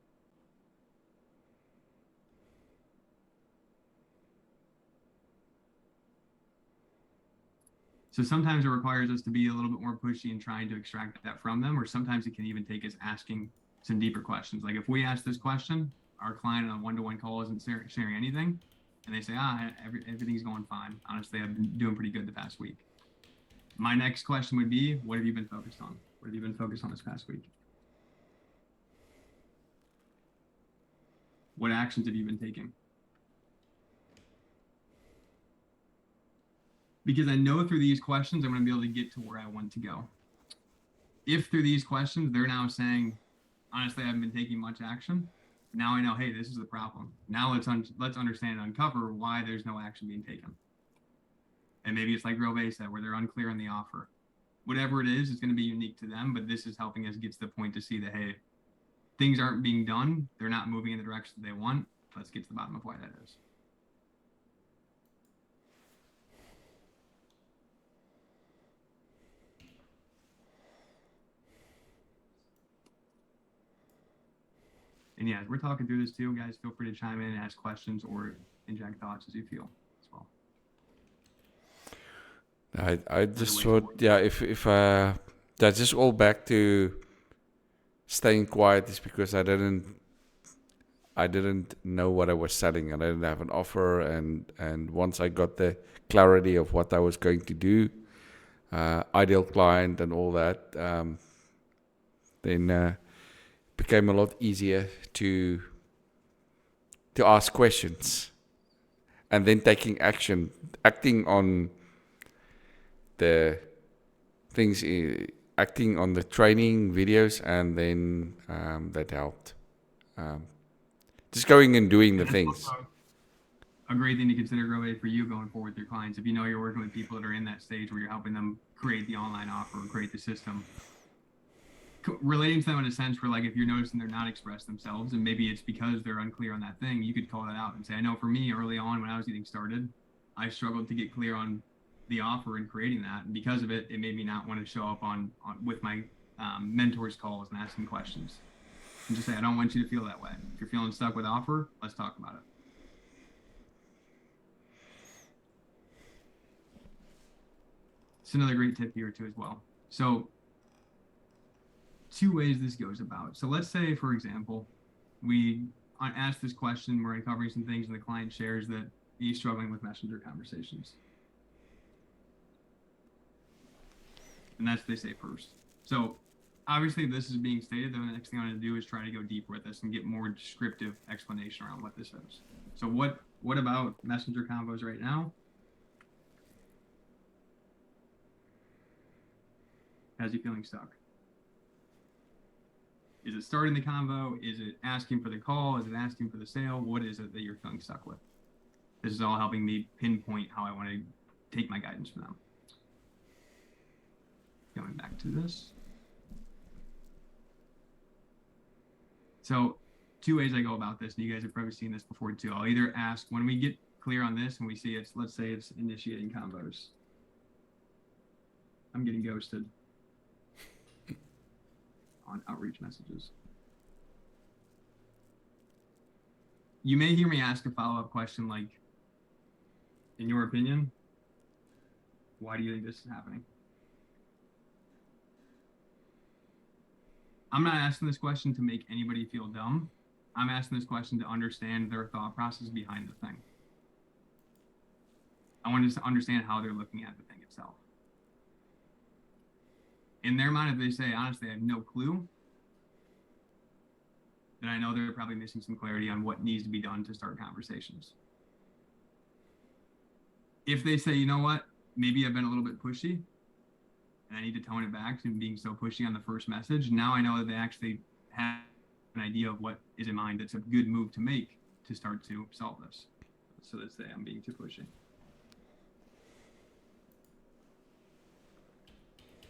So sometimes it requires us to be a little bit more pushy in trying to extract that from them, or sometimes it can even take us asking some deeper questions. Like if we ask this question, our client on a one-to-one call isn't sharing anything, and they say, everything's going fine. Honestly, I've been doing pretty good the past week. My next question would be, what have you been focused on? What have you been focused on this past week? What actions have you been taking? Because I know through these questions, I'm going to be able to get to where I want to go. If through these questions, they're now saying, honestly, I haven't been taking much action. Now I know, hey, this is the problem. Now let's understand and uncover why there's no action being taken. And maybe it's like Rove said, where they're unclear on the offer. Whatever it is, it's going to be unique to them, but this is helping us get to the point to see that, hey, things aren't being done. They're not moving in the direction that they want. Let's get to the bottom of why that is. And yeah, as we're talking through this too, guys, feel free to chime in and ask questions or inject thoughts as you feel as well. I just thought, yeah, if that's just all back to staying quiet is because I didn't know what I was selling. I didn't have an offer, and once I got the clarity of what I was going to do, ideal client and all that, then became a lot easier to ask questions, and then taking action, acting on the things, acting on the training videos, and then that helped. Just going and doing the things. A great thing to consider, Rove, for you going forward with your clients. If you know you're working with people that are in that stage where you're helping them create the online offer or create the system, relating to them in a sense where, like, if you're noticing they're not expressing themselves and maybe it's because they're unclear on that thing, you could call that out and say, I know for me early on when I was getting started, I struggled to get clear on the offer and creating that. And because of it, it made me not want to show up on with my mentors calls and asking questions. And just say, I don't want you to feel that way. If you're feeling stuck with offer, let's talk about it. It's another great tip here too as well. So 2 ways this goes about. So let's say, for example, we ask this question, we're uncovering some things, and the client shares that he's struggling with messenger conversations. And that's what they say first. So obviously this is being stated, the next thing I'm going to do is try to go deeper with this and get more descriptive explanation around what this is. So what about messenger combos right now has you feeling stuck? Is it starting the convo? Is it asking for the call? Is it asking for the sale? What is it that you're feeling stuck with? This is all helping me pinpoint how I want to take my guidance for them. Going back to this. So 2 ways I go about this, and you guys have probably seen this before too. I'll either ask when we get clear on this and we see it's, let's say it's initiating combos. I'm getting ghosted on outreach messages. You may hear me ask a follow-up question like, in your opinion, why do you think this is happening? I'm not asking this question to make anybody feel dumb. I'm asking this question to understand their thought process behind the thing. I want to understand how they're looking at the thing itself. In their mind, if they say, honestly, I have no clue, then I know they're probably missing some clarity on what needs to be done to start conversations. If they say, you know what, maybe I've been a little bit pushy and I need to tone it back to being so pushy on the first message, now I know that they actually have an idea of what is in mind that's a good move to make to start to solve this. So let's say I'm being too pushy.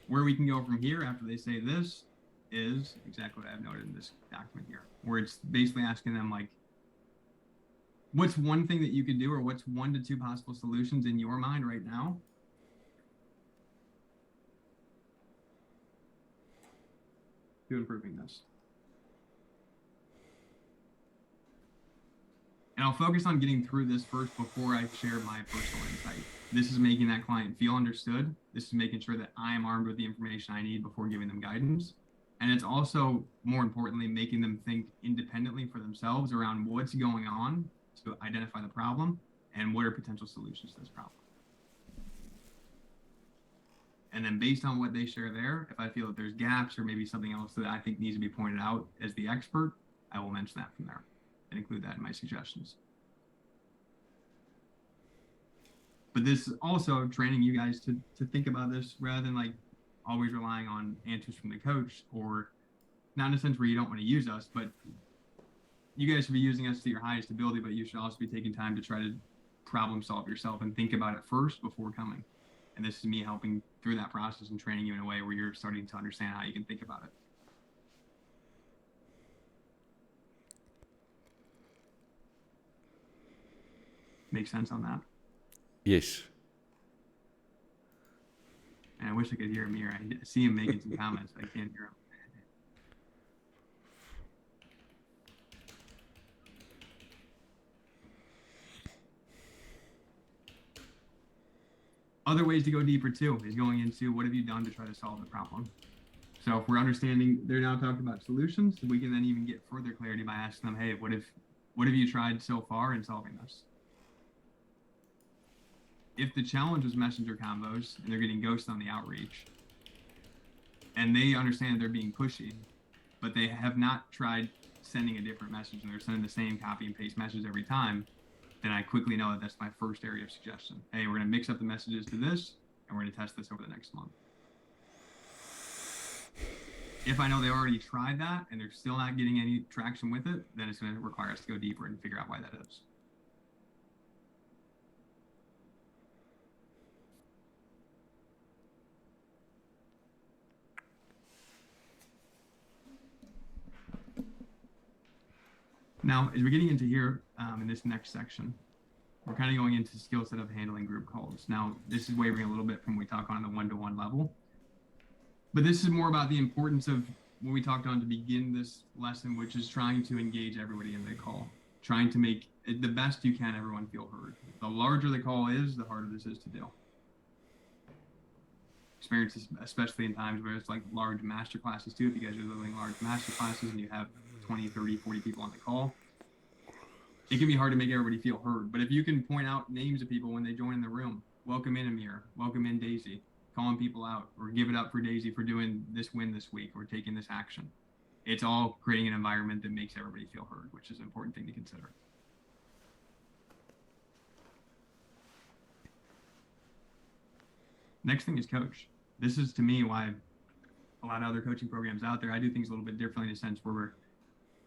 Where we can go from here after they say this is exactly what I've noted in this document here, where it's basically asking them like, what's one thing that you could do, or what's 1 to 2 possible solutions in your mind right now to improving this? And I'll focus on getting through this first before I share my personal insight. This is making that client feel understood. This is making sure that I am armed with the information I need before giving them guidance. And it's also, more importantly, making them think independently for themselves around what's going on to identify the problem and what are potential solutions to this problem. And then based on what they share there, if I feel that there's gaps or maybe something else that I think needs to be pointed out as the expert, I will mention that from there and include that in my suggestions. But this is also training you guys to think about this rather than like always relying on answers from the coach, or not in a sense where you don't want to use us, but you guys should be using us to your highest ability, but you should also be taking time to try to problem solve yourself and think about it first before coming. And this is me helping through that process and training you in a way where you're starting to understand how you can think about it. Make sense on that? Yes. And I wish I could hear Amir. I see him making some comments, but I can't hear him. Other ways to go deeper too is going into what have you done to try to solve the problem. So if we're understanding, they're now talking about solutions, we can then even get further clarity by asking them, hey, what have you tried so far in solving this? If the challenge was messenger combos and they're getting ghosted on the outreach, and they understand they're being pushy, but they have not tried sending a different message and they're sending the same copy and paste message every time, then I quickly know that that's my first area of suggestion. Hey, we're going to mix up the messages to this, and we're going to test this over the next month. If I know they already tried that and they're still not getting any traction with it, then it's going to require us to go deeper and figure out why that is. Now, as we're getting into here in this next section, we're kind of going into the skill set of handling group calls. Now, this is wavering a little bit from what we talk on the one-to-one level, but this is more about the importance of what we talked on to begin this lesson, which is trying to engage everybody in the call, trying to make it the best you can everyone feel heard. The larger the call is, the harder this is to do. Experiences, especially in times where it's like large master classes too, if you guys are doing large master classes and you have 20, 30, 40 people on the call, it can be hard to make everybody feel heard. But if you can point out names of people when they join in the room, welcome in Amir, welcome in Daisy, calling people out, or give it up for Daisy for doing this win this week or taking this action. It's all creating an environment that makes everybody feel heard, which is an important thing to consider. Next thing is coach. This is, to me, why a lot of other coaching programs out there, I do things a little bit differently in a sense where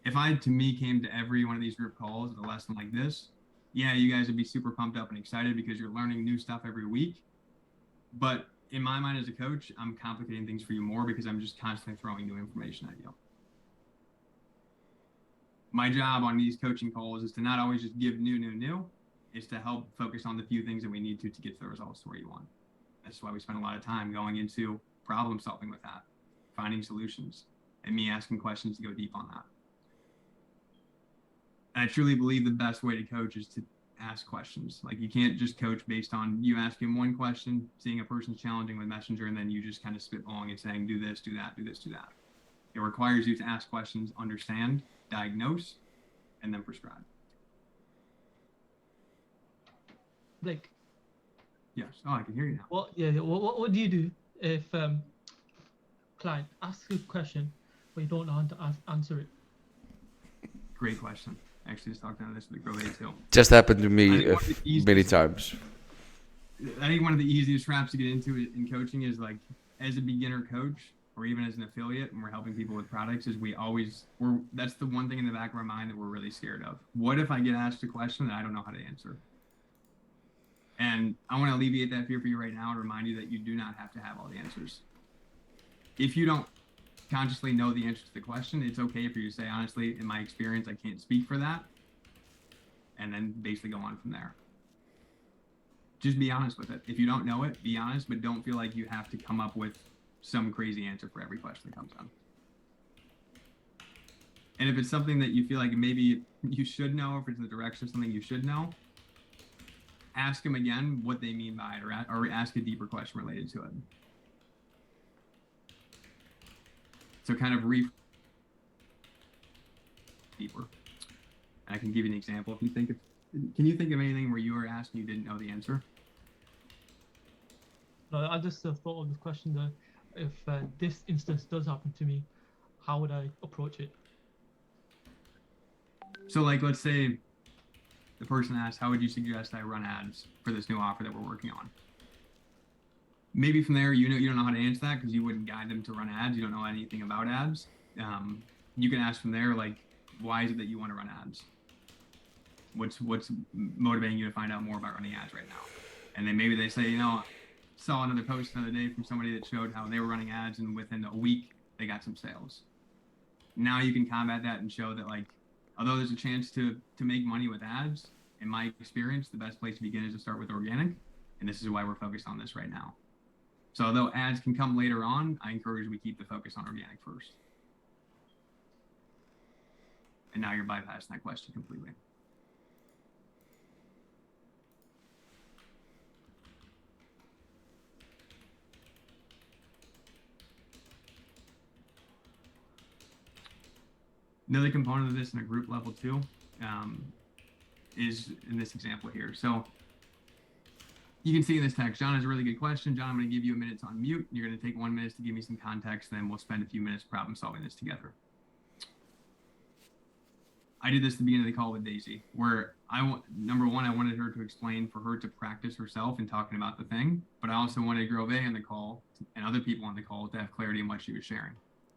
if I, to me, came to every one of these group calls with a lesson like this, yeah, you guys would be super pumped up and excited because you're learning new stuff every week. But in my mind as a coach, I'm complicating things for you more because I'm just constantly throwing new information at you. My job on these coaching calls is to not always just give new, is to help focus on the few things that we need to get the results to where you want. That's why we spend a lot of time going into problem solving with that, finding solutions, and me asking questions to go deep on that. And I truly believe the best way to coach is to ask questions. Like, you can't just coach based on you asking one question, seeing a person's challenging with Messenger, and then you just kind of spitballing and saying, do this, do that, do this, do that. It requires you to ask questions, understand, diagnose, and then prescribe. Blake. Yes. Oh, I can hear you now. What do you do if client asks you a question but you don't know how to answer it? Great question. Actually, just talked about this with the Grove too. Just happened to I me think one of the easiest- many times. I think one of the easiest traps to get into in coaching is, like, as a beginner coach or even as an affiliate, when we're helping people with products, is that's the one thing in the back of our mind that we're really scared of. What if I get asked a question that I don't know how to answer? And I want to alleviate that fear for you right now and remind you that you do not have to have all the answers. If you don't consciously know the answer to the question, it's okay for you to say, honestly, in my experience, I can't speak for that. And then basically go on from there. Just be honest with it. If you don't know it, be honest, but don't feel like you have to come up with some crazy answer for every question that comes up. And if it's something that you feel like maybe you should know, if it's in the direction of something you should know, ask them again what they mean by it, or ask a deeper question related to it. So kind of deeper. And I can give you an example. Can you think of anything where you were asked and you didn't know the answer? No, I just thought of this question that if this instance does happen to me, how would I approach it? So, like, let's say the person asked, how would you suggest I run ads for this new offer that we're working on? Maybe from there, you don't know how to answer that because you wouldn't guide them to run ads. You don't know anything about ads. You can ask from there, like, why is it that you want to run ads? What's motivating you to find out more about running ads right now? And then maybe they say, saw another post the other day from somebody that showed how they were running ads and within a week they got some sales. Now you can combat that and show that, like, although there's a chance to make money with ads, in my experience, the best place to begin is to start with organic. And this is why we're focused on this right now. So although ads can come later on, I encourage we keep the focus on organic first. And now you're bypassing that question completely. Another component of this in a group level too is in this example here. So you can see in this text, John has a really good question. John, I'm going to give you a minute to unmute. You're going to take 1 minute to give me some context, then we'll spend a few minutes problem solving this together. I did this at the beginning of the call with Daisy, where number one, I wanted her to explain for her to practice herself in talking about the thing, but I also wanted Grove on the call and other people on the call to have clarity in what she was sharing.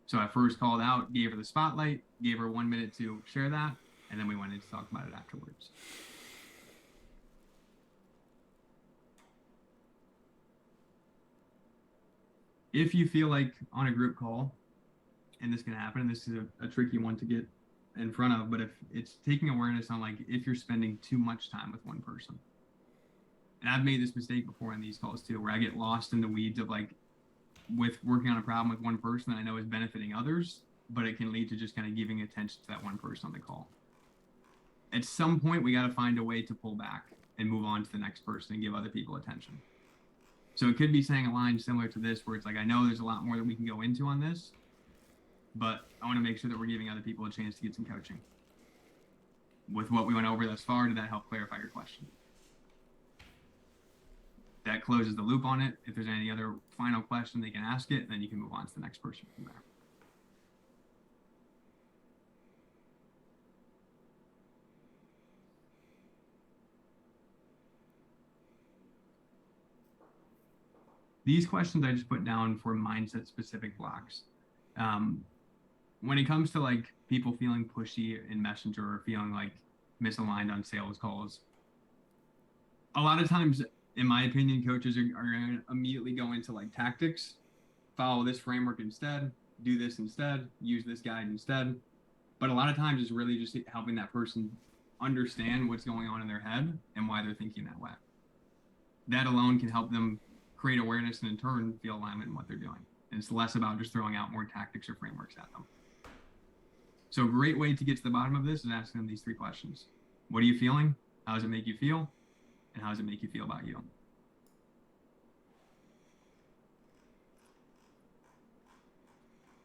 So I first called out, gave her the spotlight, gave her 1 minute to share that, and then we went in to talk about it afterwards. If you feel like on a group call, and this can happen, and this is a tricky one to get in front of, but if it's taking awareness on, like, if you're spending too much time with one person. And I've made this mistake before in these calls too, where I get lost in the weeds of, like, with working on a problem with one person that I know is benefiting others, but it can lead to just kind of giving attention to that one person on the call. At some point, we got to find a way to pull back and move on to the next person and give other people attention. So it could be saying a line similar to this, where it's like, I know there's a lot more that we can go into on this, but I want to make sure that we're giving other people a chance to get some coaching. With what we went over thus far, did that help clarify your question? That closes the loop on it. If there's any other final question, they can ask it, and then you can move on to the next person from there. These questions I just put down for mindset specific blocks. When it comes to like people feeling pushy in Messenger or feeling like misaligned on sales calls, a lot of times, in my opinion, coaches are going to immediately go into like tactics, follow this framework instead, do this instead, use this guide instead. But a lot of times it's really just helping that person understand what's going on in their head and why they're thinking that way. That alone can help them create awareness and in turn feel alignment in what they're doing. And it's less about just throwing out more tactics or frameworks at them. So a great way to get to the bottom of this is asking them these 3 questions. What are you feeling? How does it make you feel? And how does it make you feel about you?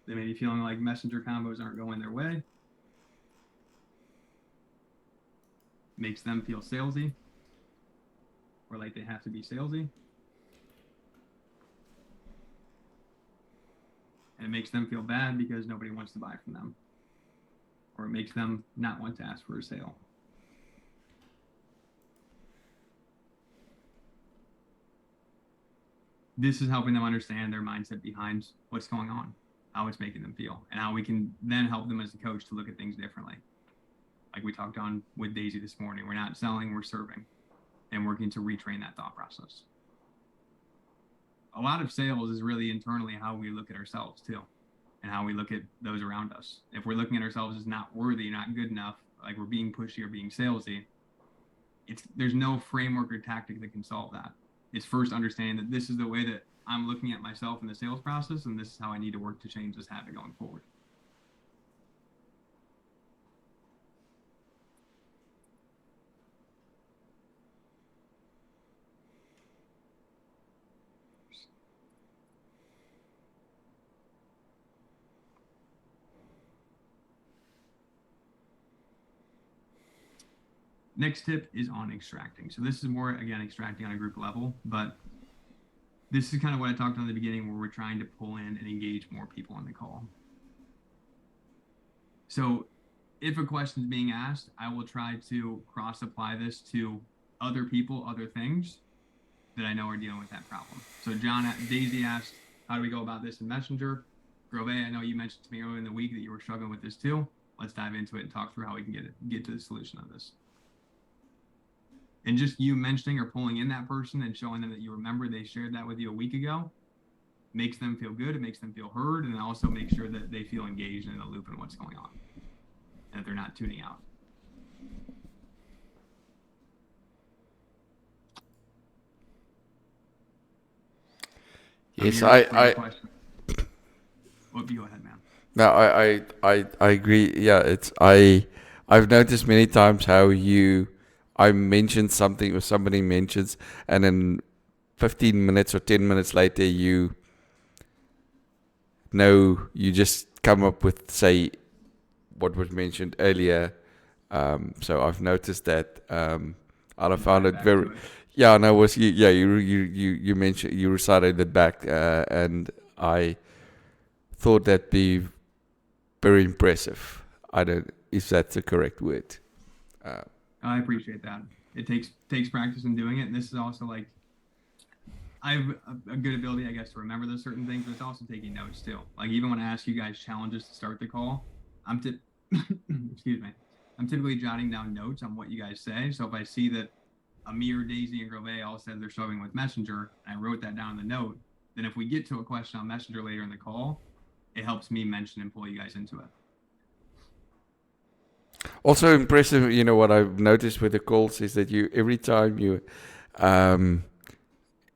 They may be feeling like messenger combos aren't going their way. Makes them feel salesy, or like they have to be salesy. And it makes them feel bad because nobody wants to buy from them. Or it makes them not want to ask for a sale. This is helping them understand their mindset behind what's going on, how it's making them feel, and how we can then help them as a coach to look at things differently. Like we talked on with Daisy this morning, we're not selling, we're serving, and working to retrain that thought process. A lot of sales is really internally how we look at ourselves too, and how we look at those around us. If we're looking at ourselves as not worthy, not good enough, like we're being pushy or being salesy, there's no framework or tactic that can solve that. It's first understanding that this is the way that I'm looking at myself in the sales process, and this is how I need to work to change this habit going forward. Next tip is on extracting. So this is more, again, extracting on a group level, but this is kind of what I talked on in the beginning, where we're trying to pull in and engage more people on the call. So if a question is being asked, I will try to cross-apply this to other people, other things that I know are dealing with that problem. So Daisy asked, how do we go about this in Messenger? Grove, I know you mentioned to me earlier in the week that you were struggling with this too. Let's dive into it and talk through how we can get to the solution of this. And just you mentioning or pulling in that person and showing them that you remember they shared that with you a week ago makes them feel good. It makes them feel heard, and also make sure that they feel engaged in the loop and what's going on, and that they're not tuning out. Yes, Well, you go ahead, man. No, I agree. Yeah, I've noticed many times how I mentioned something or somebody mentions, and then 15 minutes or 10 minutes later, you just come up with, say, what was mentioned earlier. So I've noticed that. I found it very. Yeah, no, was you mentioned, you recited it back, and I thought that'd be very impressive. I don't, if that's the correct word. I appreciate that. It takes practice in doing it, and this is also like, I have a good ability, I guess, to remember those certain things, but it's also taking notes too. Like even when I ask you guys challenges to start the call, excuse me, I'm typically jotting down notes on what you guys say. So if I see that Amir, Daisy, and Grove all said they're struggling with Messenger, and I wrote that down in the note, then if we get to a question on Messenger later in the call, it helps me mention and pull you guys into it. Also impressive, what I've noticed with the calls is that every time you,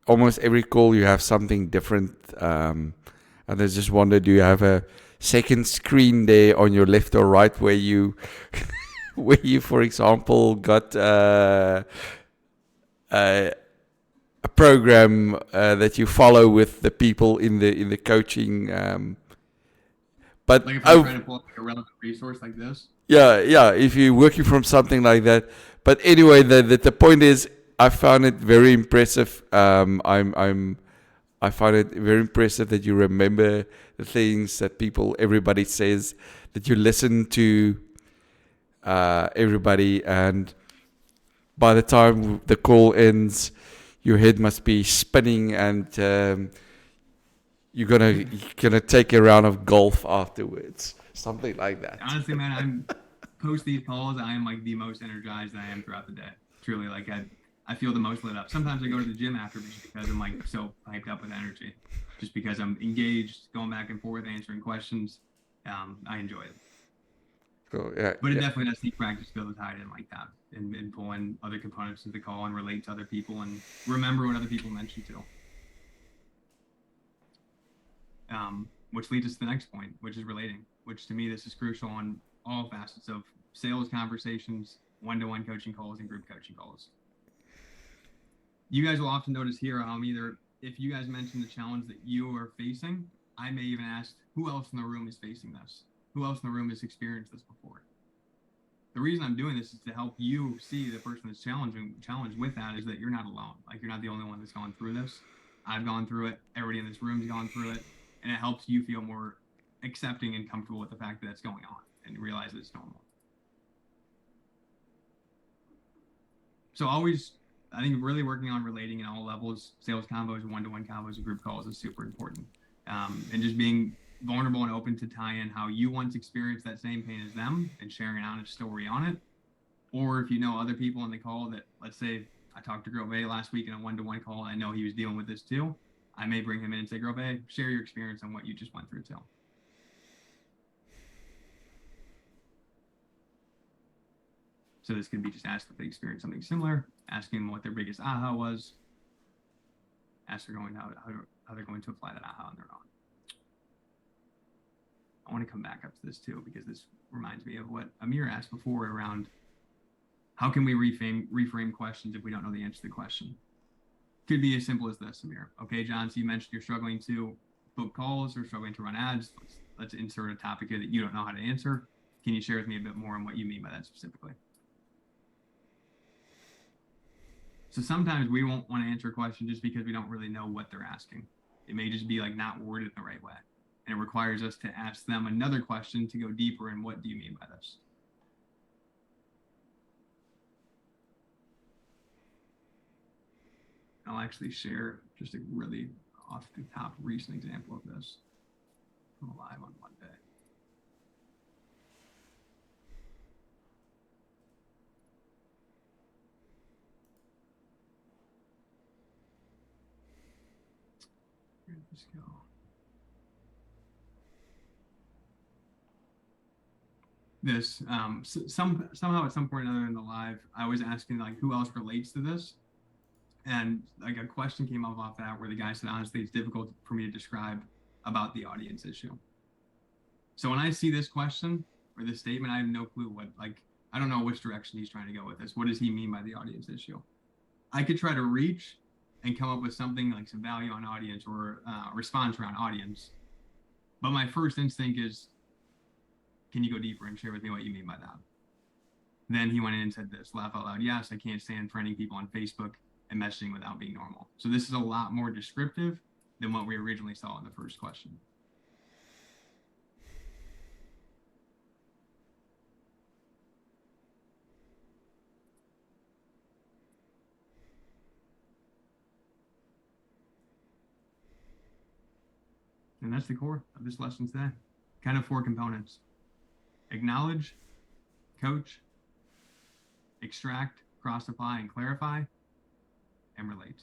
almost every call you have something different. And I just wonder, do you have a second screen there on your left or right where you, for example, got a program that you follow with the people in the coaching. But like if I'm trying to pull up like a relevant resource like this. Yeah. If you're working from something like that. But anyway, the point is, I found it very impressive. I find it very impressive that you remember the things that everybody says, that you listen to everybody, and by the time the call ends, your head must be spinning, and you're gonna take a round of golf afterwards, something like that. Honestly, man, I'm post these calls, I am like the most energized I am throughout the day. Truly, like I feel the most lit up. Sometimes I go to the gym after just because I'm like so hyped up with energy, just because I'm engaged, going back and forth, answering questions. I enjoy it. So, yeah, But it definitely does take practice to be able to tie it in like that and pull in other components of the call and relate to other people and remember what other people mentioned too. Which leads us to the next point, which is relating, which to me, this is crucial on all facets of sales conversations, one-to-one coaching calls, and group coaching calls. You guys will often notice here, if you guys mention the challenge that you are facing, I may even ask who else in the room is facing this? Who else in the room has experienced this before? The reason I'm doing this is to help you see the person that's challenged with that is that you're not alone. Like, you're not the only one that's gone through this. I've gone through it. Everybody in this room's gone through it. And it helps you feel more accepting and comfortable with the fact that it's going on and realize that it's normal. So I think really working on relating in all levels, sales combos, one-to-one combos, and group calls is super important. And just being vulnerable and open to tie in how you once experienced that same pain as them and sharing an honest story on it. Or if you know other people in the call that, let's say I talked to Grove last week in a one-to-one call, and I know he was dealing with this too. I may bring him in and say, Grove, share your experience on what you just went through too. So this could be just ask if they experienced something similar, asking them what their biggest aha was, ask they're going how they're going to apply that aha on their own. I want to come back up to this too, because this reminds me of what Amir asked before around how can we reframe questions if we don't know the answer to the question. Could be as simple as this, Amir. Okay, John, so you mentioned you're struggling to book calls or struggling to run ads. Let's insert a topic here that you don't know how to answer. Can you share with me a bit more on what you mean by that specifically? So sometimes we won't want to answer a question just because we don't really know what they're asking. It may just be like not worded in the right way. And it requires us to ask them another question to go deeper in what do you mean by this? I'll actually share just a really off the top recent example of this from a live on Monday. Where did this go? This somehow at some point or another in the live, I was asking like who else relates to this, and like a question came up off that where the guy said, honestly, it's difficult for me to describe about the audience issue. So when I see this question or this statement, I have no clue what, like, I don't know which direction he's trying to go with this. What does he mean by the audience issue? I could try to reach and come up with something like some value on audience or response around audience. But my first instinct is, can you go deeper and share with me what you mean by that? Then he went in and said this, laugh out loud. Yes, I can't stand friending people on Facebook and messaging without being normal. So this is a lot more descriptive than what we originally saw in the first question. And that's the core of this lesson today. Kind of 4 components: acknowledge, coach, extract, cross-apply, and clarify, and relate.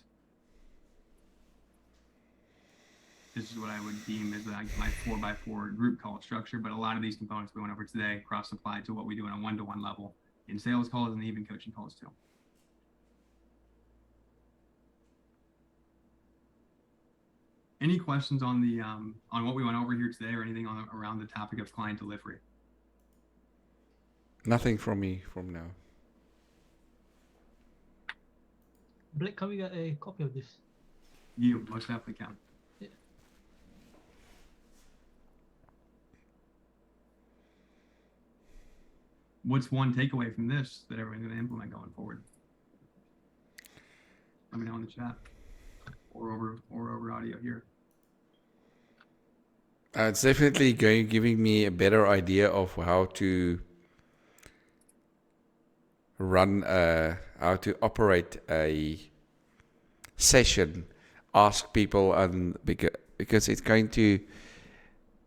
This is what I would deem as like my 4x4 group call structure, but a lot of these components we went over today cross-apply to what we do on a one-to-one level in sales calls and even coaching calls too. Any questions on the on what we went over here today, or anything around the topic of client delivery? Nothing from me from now. Blake, can we get a copy of this? You most definitely can. Yeah. What's one takeaway from this that everyone's going to implement going forward? let me know in the chat or over audio here. It's definitely giving me a better idea of how to run, how to operate a session, ask people, and because it's going to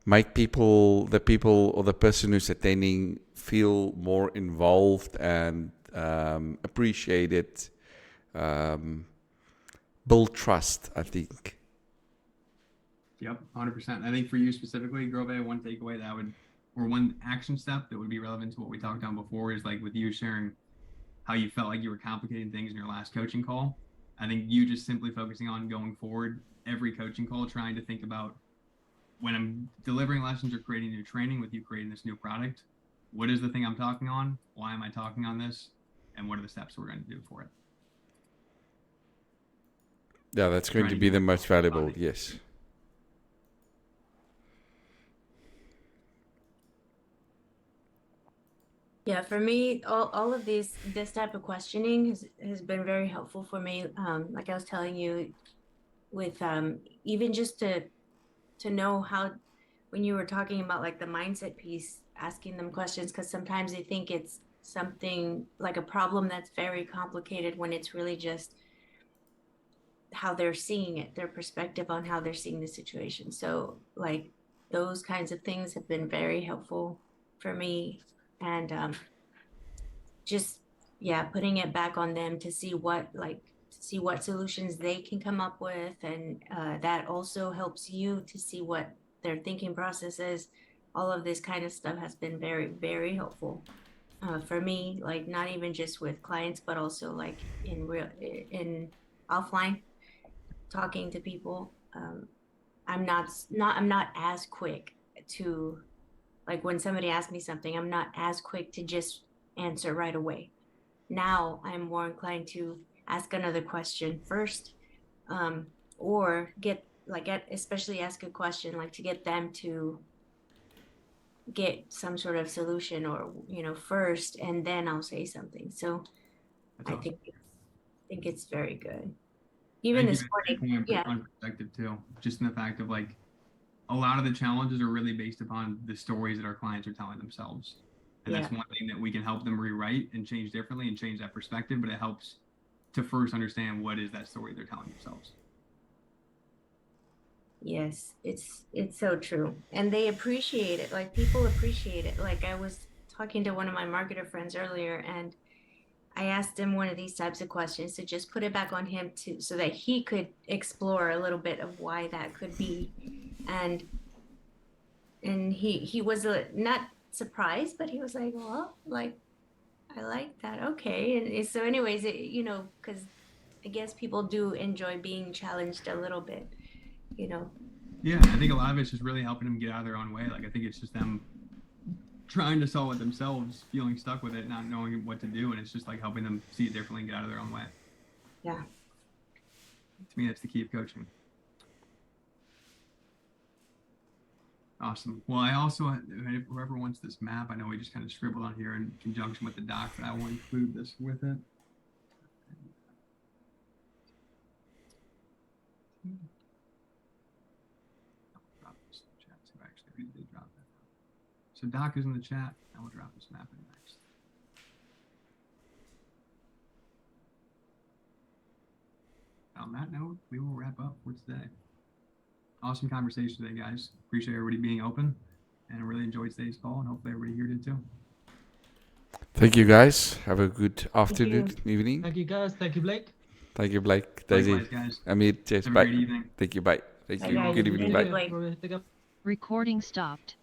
make the people or the person who's attending feel more involved and appreciate it, build trust, I think. Yep, 100%. I think for you specifically, Grove, one takeaway that would, or one action step that would be relevant to what we talked on before is like with you sharing how you felt like you were complicating things in your last coaching call. I think you just simply focusing on going forward, every coaching call, trying to think about when I'm delivering lessons or creating new training with you creating this new product, what is the thing I'm talking on? Why am I talking on this? And what are the steps we're going to do for it? Yeah, that's going to be the most valuable, yes. Yeah, for me, all of this type of questioning has been very helpful for me. Like I was telling you, with even just to know how, when you were talking about like the mindset piece, asking them questions, because sometimes they think it's something like a problem that's very complicated when it's really just how they're seeing it, their perspective on how they're seeing the situation. So like those kinds of things have been very helpful for me. And just, yeah, putting it back on them to see what solutions they can come up with. And that also helps you to see what their thinking process is. All of this kind of stuff has been very, very helpful for me, like not even just with clients, but also like in offline, talking to people. I'm not as quick to, like when somebody asks me something, I'm not as quick to just answer right away. Now I'm more inclined to ask another question first, or especially ask a question like to get them to get some sort of solution, or first, and then I'll say something. So That's I awesome. think it's very good. Even this morning, yeah. On perspective too, just in the fact of like, a lot of the challenges are really based upon the stories that our clients are telling themselves. And that's one thing that we can help them rewrite and change differently and change that perspective, but it helps to first understand what is that story they're telling themselves. Yes, it's so true. And they appreciate it. Like people appreciate it. Like I was talking to one of my marketer friends earlier, and I asked him one of these types of questions to just put it back on him so that he could explore a little bit of why that could be. And he was not surprised, but he was like, well, like, I like that. Okay. And so anyways, because I guess people do enjoy being challenged a little bit, Yeah, I think a lot of it's just really helping them get out of their own way. Like I think it's just them trying to solve it themselves, feeling stuck with it, not knowing what to do, and it's just like helping them see it differently and get out of their own way. Yeah. To me, that's the key of coaching. Awesome. Well, I also, whoever wants this map, I know we just kind of scribbled on here in conjunction with the doc, but I will include this with it. Drop this in the chat. So actually, we did drop that. So doc is in the chat. I will drop this map in next. On that note, we will wrap up for today. Awesome conversation today, guys. Appreciate everybody being open, and I really enjoyed today's call, and hopefully everybody here did too. Thank you, guys. Have a good afternoon, evening. Thank you, guys. Thank you, Blake. Thank you, Blake. Daisy. Likewise, guys. Amir, cheers. Have a Bye. great evening. Thank you. Bye. Thank Bye, you. guys. Good evening. Thank Bye. you, Blake. Recording stopped.